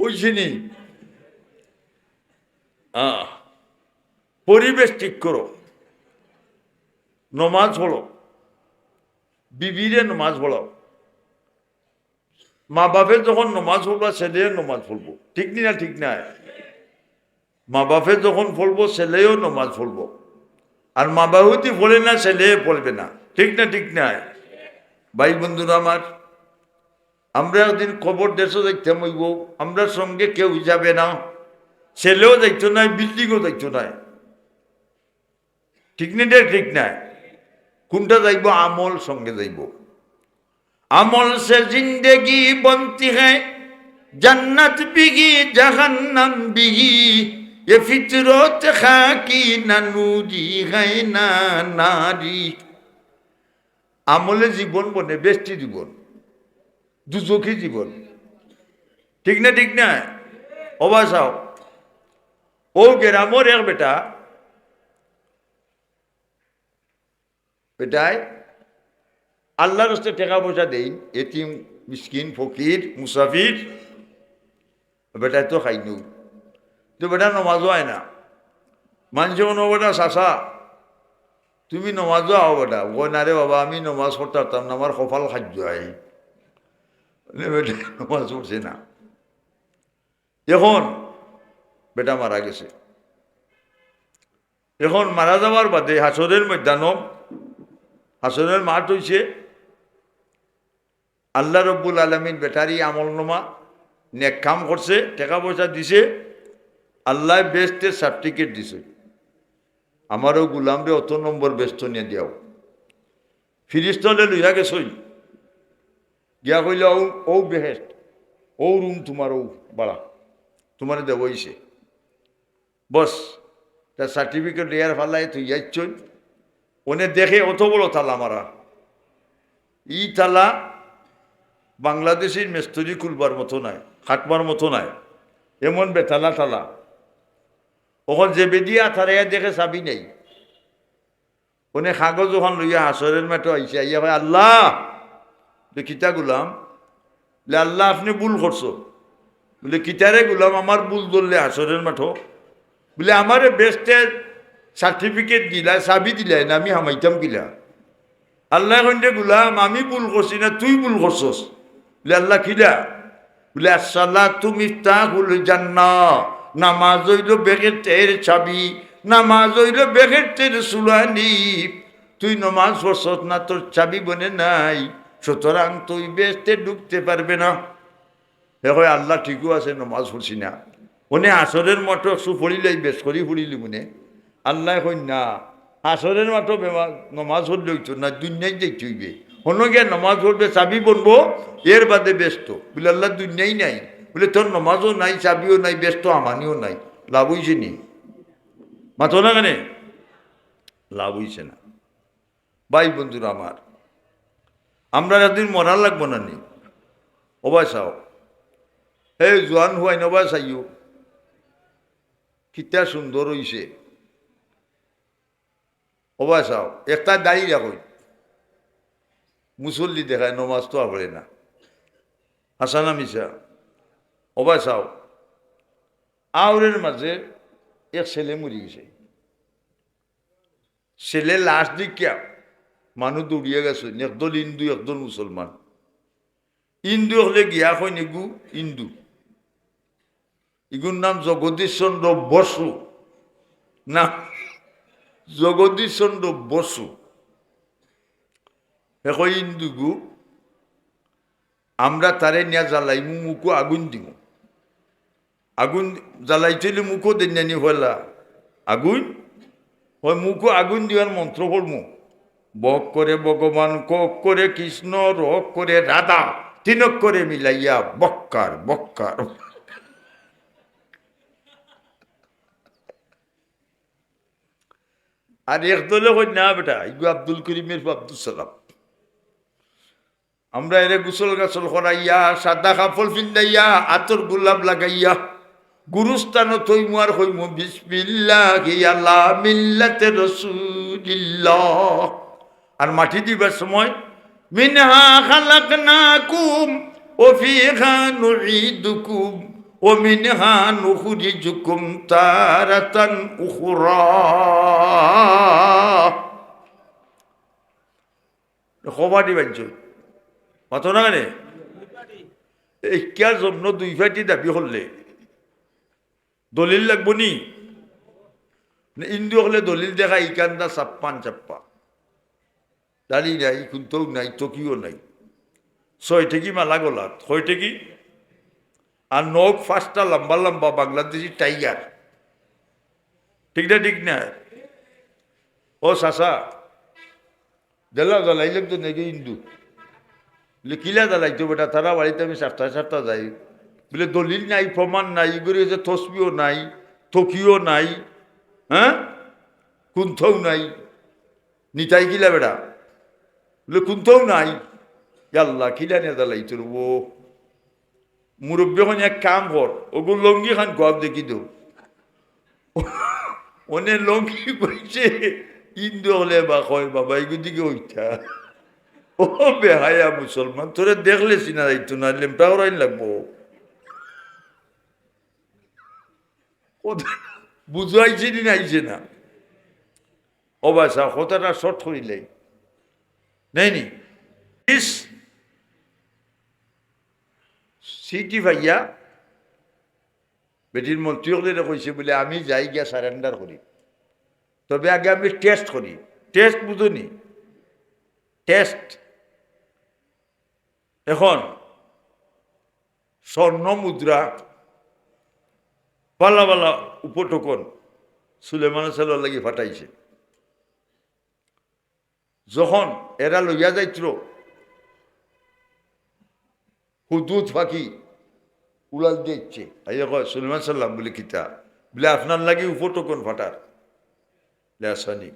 ওইখানে পরিবেশ ঠিক করো, নমাজ পড়ো, বিবিরে নমাজ পড়াও। মা বাপে যখন নমাজ পড়বা ছেলে নমাজ পড়বো, ঠিক না? ঠিক না? মা বাপে যখন পড়বো ছেলেও নমাজ পড়বো, আর মা বাবুতি পড়ে না ছেলে পড়বে না, ঠিক না? ঠিক না? ভাই বন্ধুরা আমার, আমরা একদিন খবর দেশও দেখতে হইব, আমরা সঙ্গে কেউ যাবে না, ছেলেও দেখতো নাই, বিল্ডিংও দেখতো নাই, ঠিক না? ঠিক না? কোনটা যাইব? আমল সঙ্গে যাইব। আমল সে জিন্দগি বনতি হ্যায়, জন্নত বিগি জাহান্নাম বিগি, এ ফিতরত খাকি না নুরি হ্যায় না নারী। আমলে জীবন বনে, বেষ্টি জীবন, দুচোখী জীবন, ঠিক না? ঠিক না? অবাসাও ও গ্রামের এক বেটায় আল্লাহর হস্তে টাকা পয়সা দেই, এতিম মিসকিন ফকির মুসাফির, বেটায় তো খাইনু, তো বেটা নমাজও হয় না। মানুষ কোনো বেটা চাষা তুমি নমাজও আও বেটা, ও না রে বাবা আমি নমাজ পড়তে পারতাম না, আমার কপাল খাদ্য হয়, বেটা নমাজ পড়ছে না। এখন বেটা মারা গেছে, এখন মারা যাওয়ার বাদে হাসরের ময়দান, হাসরের মাঠ হইছে, আল্লাহ রব্বুল আলমিন বেটারি আমলনামা নেক কাম করছে, টাকা পয়সা দিছে, আল্লাহ বেস্টের সার্টিফিকেট দিছে, আমারও গুলামরে অত নম্বর ব্যস্ত নিয়ে দিয়াও। ফিরিস্তলে লইয়া গেছই, গিয়া কইলে ও বেহেস্ট, ও রুম তোমার, ও বাড়া তোমার দেব হইছে, বস তার সার্টিফিকেট দেওয়ার ফালাই তুই যাচ্ছই। ওনে দেখে অত বড় তালা মারা, ই তালা বাংলাদেশের মেস্তরি খুলবার মতো নাই, খাটবার মতো নাই, এমন বেতালা তালা। ওখন যে বেদিয়া থারাইয়া দেখে চাবি নেই, ওনে কাগজ ওখান লইয়া হাসরের মেটো আইসে, আইয়া ভাই আল্লাহ কিতা গুলাম, বলে আল্লাহ আপনি ভুল করছো। বলে কিতারে গুলাম, আমার ভুল ধরলে হাসরের মাঠো, বলে আমারে বেস্টের সার্টিফিকেট দিলা, চাবি দিলাই না, আমি হামাইতাম কিলা? আল্লাহ কইতে গুলাম আমি ভুল করছি না, তুই ভুল করছস। বলে আল্লাহ কিলা? বলে আসসালাতু মিফতাহুল জান্নাহ, নামাজ হইল বেগেটের চাবি, নামাজ হইল বেগেটের সুলানি, তুই নমাজ পড়ছস না, তোর চাবি বনে নাই, সুতরাং তুই বেস্টে ঢুকতে পারবে না। দেখো আল্লাহ ঠিকও আছে, নমাজ পড়ছি না, ওনে আসরের মতো একশো পড়িলেই বেশ করি পড়িলি মনে। আল্লাহ কই না, আসরের মতো নমাজ পড়লে হইতো না, দুনিয়ায় দেখতে হইবে, হনো গিয়া নমাজ পড়বে চাবি বনবো, এর বাদে ব্যস্ত। বলে আল্লাহ দুনিয়াই নাই, বলে তোর নমাজও নাই, চাবিও নাই, ব্যস্ত আমানিও নাই, লাভ হইছে নি? মাথো না কেন? লাভ হইছে না। ভাই বন্ধুরা আমার, আমরা একদিন মরার লাগবো না নি? ওবাই চাও, এই জোয়ান হুয়াই নবাই চাইও কিতা সুন্দর হইছে, ওবাই চাও একটা দাড়ি রাখো, মুসল্লি দেখায়, নমাজ তো পড়ে না, হাসানা মিশা। ওবাই চাও আউরের মাঝে এক ছেলে মরি গেছে, ছেলে লাশ দিকিয়া মানুষ দৌড়িয়ে গেছে, একদল হিন্দু একদল মুসলমান। হিন্দু হলে গিয়া কই নেগু হিন্দু, ইগুর নাম জগদীশ চন্দ্র বসু, না জগদীশ চন্দ্র বসু, এখন হিন্দু গু আমরা তারে নিয়ে জ্বালাইমু, মুখু আগুন দিব, আগুন জ্বালাইতে মুখও দেনানি হলা আগুন হয় মুখও আগুন দিবার মন্ত্র পড়মু বক করে ভগবান কক করে কৃষ্ণ রক করে রাধা তিনক করে মিলাইয়া বক্কার বক্কার আর একদলে কই না বেটা ইগু আব্দুল করিমের আব্দুল সালাম আমরা এরে গুসল গাছল করাইয়া সাদা কাপড় পিন্দাইয়া আতর গোলাপ লাগাইয়া গুরুস্থান তৈমুয়ার হইমু বিসমিল্লাহি আলা মিল্লাতে রাসূলিল্লাহ আর মাটি দিবার সময় মিনহা খালাকনাকুম ওয়া ফিহা নুঈদুকুম ওয়া মিনহা নুখরিজুকুম তারাতান উখরা খবরটি বাঞ্চো কত না মানে এই কিয়ার জন্য দুই ফাটি দাবি করলে দলিল লাগবো নি ইন্দু হলে দলিল দেখা ইকান্দা চাপ্পান চাপ্পা দালি নাই কুন্তও নাই তকিও নাই ছয় টেকি মালা গলাত ছয় টেকি আর নখ ফার্স্টটা লম্বা লম্বা বাংলাদেশি টাইগার ঠিক না ও চাচা দেলা জ্বালাইলে তো নাকি হিন্দু বলে কিলা জ্বালাইতো বেটা তারা বাড়িতে আমি সাতটা যাই বলে দলিল নাই প্রমাণ নাই এগুলো যে তসবিও নাই তকিও নাই হ্যাঁ কুন্থও নাই নিতাই কিলা বেটা বলে কুন্থও নাই আল্লাহ কিলা নিয়ে জ্বালাইতো ও মুরব্বী এখন এক কাম কর ওগুলো লঙ্গি খান গপ দেখি তো অনেক লঙ্গি করেছে ইন্দু হলে বা কয় বাবা এগুলো দিকে ওইটা ও বেহায়া মুসলমান তোরে দেখলে চিনা যাইতো না লেমটা ওরাই লাগবো বুঝাইছে দিন আইছে না ও বাসা কথাটা শর্ট করিলে নেই সিটি ভাইয়া বেটির মন্ত্রী হলে কইছে বলে আমি যাই গিয়া সারেন্ডার করি তবে আগে আমি টেস্ট করি টেস্ট বুঝুনি টেস্ট এখন স্বর্ণ মুদ্রা পালা পালা উপটকন সুলেমান সাল্লাহ লাগি ফাটাইছে যখন এরা লইয়া যাইছিল হুদুদ ফাঁকি উড়াল দিচ্ছে আইয়া কয় সুলেমান সাল্লাম বলে কিতা বলে আপনার লাগি উপটকন ফাটার আসানি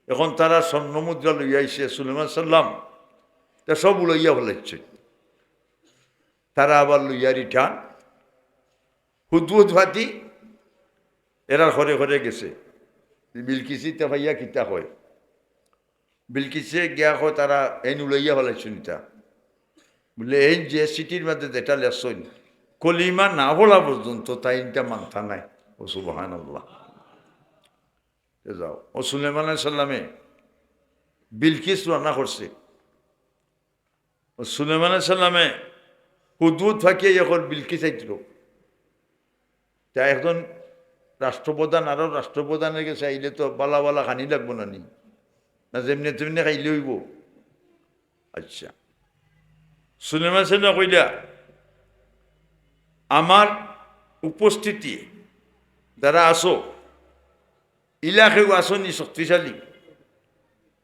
এখন তারা স্বর্ণ মুদ্রা লইয়া আইছে সুলেমান সাল্লাম তা সব উড়াইয়া ফেলাচ্ছে তারা আবার লইয়া রিটার্ন হুদুদ ফাতি এরা ঘরে ঘরে গেছে বিলকিসি তা ভাইয়া কিতা হয় বিলকিসে গিয়া হয় তারা এই উড়াইয়া ফেলাইছো নিতা বলে এই যে সিটির মধ্যে যেটা লেসন কলিমা না বলা পর্যন্ত তাইনটা মানতা নাই ও সুবহানাল্লাহ যাও ও সুলেমান আলাইহিস সালামে বিলকিস রান্না করছে ও সুলেমান আলাইহিস সালামে হুদুদ ফাঁকিয়ে এখন বিলকিস আইছিল তা এখন রাষ্ট্রপ্রধান আরো রাষ্ট্রপ্রধানের কাছে আইলে তো বালা বালা খানি লাগবো না নি না যেমনি তেমনি খাইলে হইব আচ্ছা সুলেমান সাল্লাম কইলা আমার উপস্থিতি যারা আসো ইলাকেও আসনি শক্তিশালী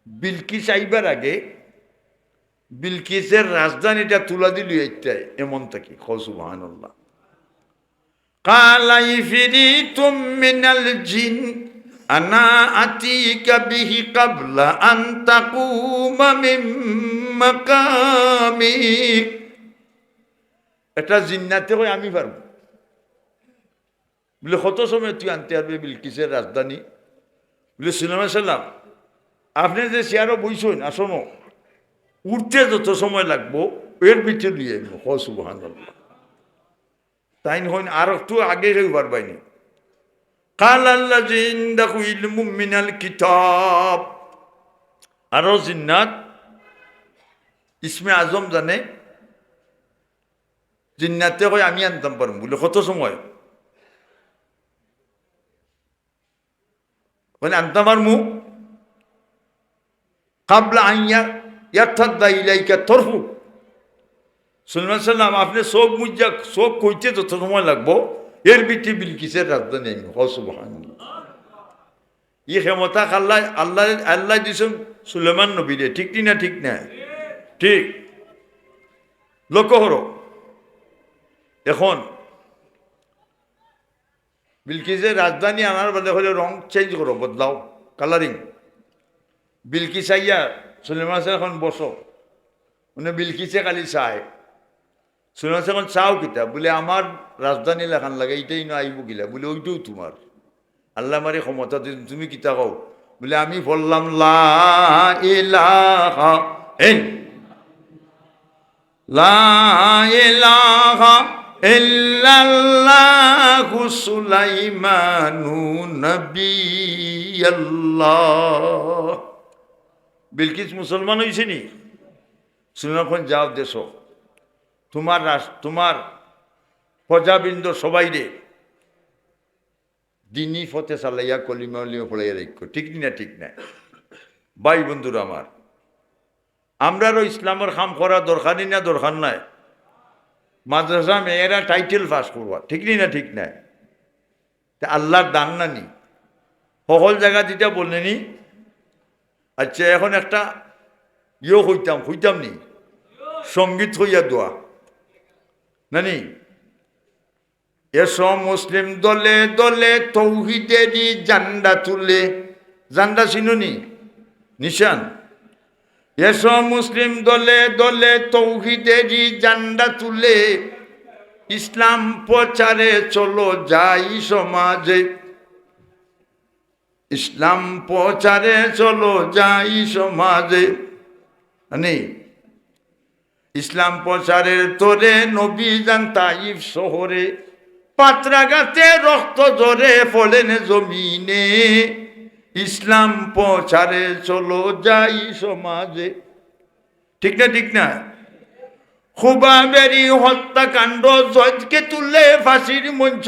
বিলকিস আইবার আগে বিলকিসের রাজধানীটা তুলা দিল এইটাই এমন থাকি সুবহানাল্লাহ কালাই ফিরিতুম মিনাল জিন আনা আতিকা বিহি কাবলা আন তাকুমা মিন মাকামিক এটা জিন্নাতে কই আমি পারব বলে কত সময় তুই আনতে পারবি বিলকিসের রাজধানী বলে সুলেমান সাল্লাম আপনি যে চেয়ারও বইছেন আসনো উঠতে যত সময় লাগবো এর ভিতরে নিয়ে সুবহানাল্লাহ তাই হইন আর একটু আগে কেউ পারবাইনি কাল আল্লাহ জিন্দাহু ইলমু মিনাল কিতাব আরো জিন্নাত ইসমে আজম জানে জিন্নাতে কই আমি আনতাম পারবো বলে কত সময় বলে আনতাম পারমু কাবলা আইয়া ইয়ারথাদ্দা ইলাইকা তরফু সুলেমান সাল্লাম আপনি চোখ মুজা চোখ কইতে যত সময় লাগবো এর বিটি বিলকিসের রাজধানী আমি সুবহানাল্লাহ। ই ক্ষমতা আল্লাহ আল্লাহ আল্লাহ দিয়েছেন সুলেমান নবীরে, ঠিক না ঠিক না? ঠিক। লক্ষ্য করো, এখন বিলকিসের রাজধানী আনার বলে হলে রং চেঞ্জ করো, বদলাও, কালারিং। বিলকিস আইয়া সুলেমান এখন বসো, উনি বিলকিসে খালি চায়। সুলেমান এখন চাও কিতা বলে আমার রাজধানী লেখান লাগে, এইটাই না আইব গিলা বলে ওইটাও তোমার। আল্লাহ মারি ক্ষমতা দিন, তুমি কিতা কও বলে আমি বললাম লা ইলাহা ইল্লাল্লাহু সুলাইমানু নবিয়াল্লাহ। বিলকিস মুসলমান হয়েছে নি? সুলেমান যাও দেশ, তোমার প্রজাবৃন্দ সবাই রে দিনী ফতে চালাইয়া কলিমা উলিমা পড়াইয়া রাখো, ঠিক না ঠিক না? ভাই বন্ধুরা আমার, আমরারও ইসলামের কাম করা দরকারই না দরকার নাই? মাদ্রাসা মেয়েরা টাইটেল পাস করবা, ঠিক না ঠিক না? আল্লাহর দান না নি সকল জায়গা যেটা বললেনি। আচ্ছা এখন একটা হইতাম নি সঙ্গীত হইয়া দোয়া নানি, এসো মুসলিম দলে দলে তৌহিদেরই জান্ডা তুলে, জান্ডা চিনুনি নিশান, এসো মুসলিম দলে দলে তৌহিদেরই জান্ডা তুলে, ইসলাম প্রচারে চলো যাই সমাজে, ইসলাম প্রচারে চলো যাই সমাজে। মানে ইসলাম প্রচারের তোরে নবী যান তাইফ শহরে, পাত্রাঘাতে রক্ত ঝরে ফলেন জমিনে, ইসলাম প্রচারে চলো যাই সমাজে, ঠিক না ঠিক না? খুবাবেরি হত্যাকাণ্ড জজকে তুলে ফাঁসির মঞ্চ,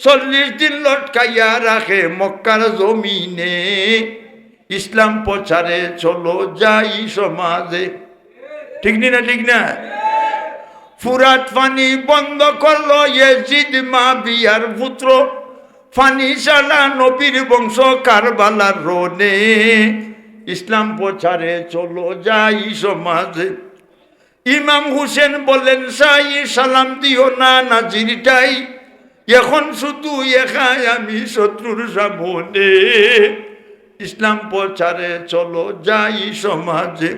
40 দিন লটকাইয়া রাখে মক্কার জমিনে, ইসলাম প্রচারে চলো যাই সমাজে, ঠিক না ঠিক না? ফুরাত পানি বন্ধ করলো ইয়াজিদ মা বিয়ার পুত্র, ফানি সালা নবীর বংশ কারবালার রোনে, ইসলাম প্রচারে চলো যাই সমাজে। ইমাম হুসেন বলেন সাই সালাম দিও না নাজিরটাই, এখন শুধু একাই আমি শত্রুর সামনে, ইসলাম প্রচারে চলো যাই সমাজে।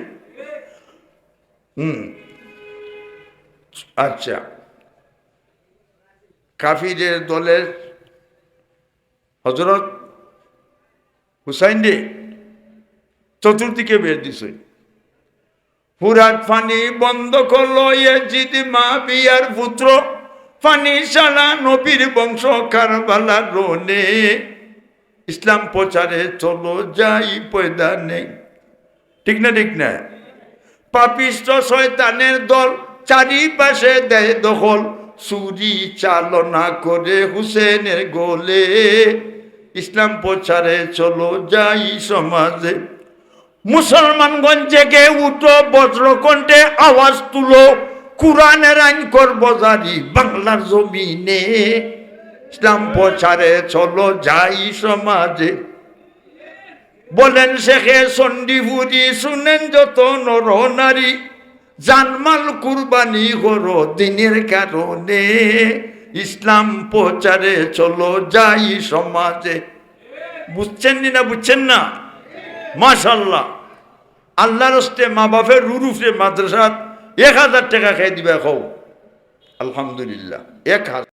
আচ্ছা, কাফিরের দলের হজরত হুসাইন রে চতুর্দিকে বের দিছে, ফুরাত ফানি বন্ধ করলো ইয়াজিদ মা বিয়ার পুত্র, ফানি সালা নবীর বংশ কারবালার রোনে, ইসলাম প্রচারে চলো যাই পয়দা নেই, ঠিক না ঠিক না? পাপিষ্ট শয়তানের দল চারিপাশে দেয় দখল, চুরি চালনা করে হুসেনের গোলে, ইসলাম প্রচারে চলো যাই সমাজে। মুসলমানগঞ্জ জেগে উঠো বজ্রকণ্ঠে আওয়াজ তুলো, কুরআনের আইন করবো জারি বাংলার জমিনে, ইসলাম প্রচারে চলো যাই সমাজে। বলেন শেখে চণ্ডীপুরি শুনেন যত নর নারী, জানমাল কুরবানি করো দিনের কারণে, ইসলাম প্রচারে চলো যাই সমাজে। বুঝছেন না বুঝছেন না? মাশাআল্লাহ, আল্লাহর হস্তে মা বাপের রুরুফে মাদ্রাসাত 1000 টাকা খাই দিবা খাও, আলহামদুলিল্লাহ 1000।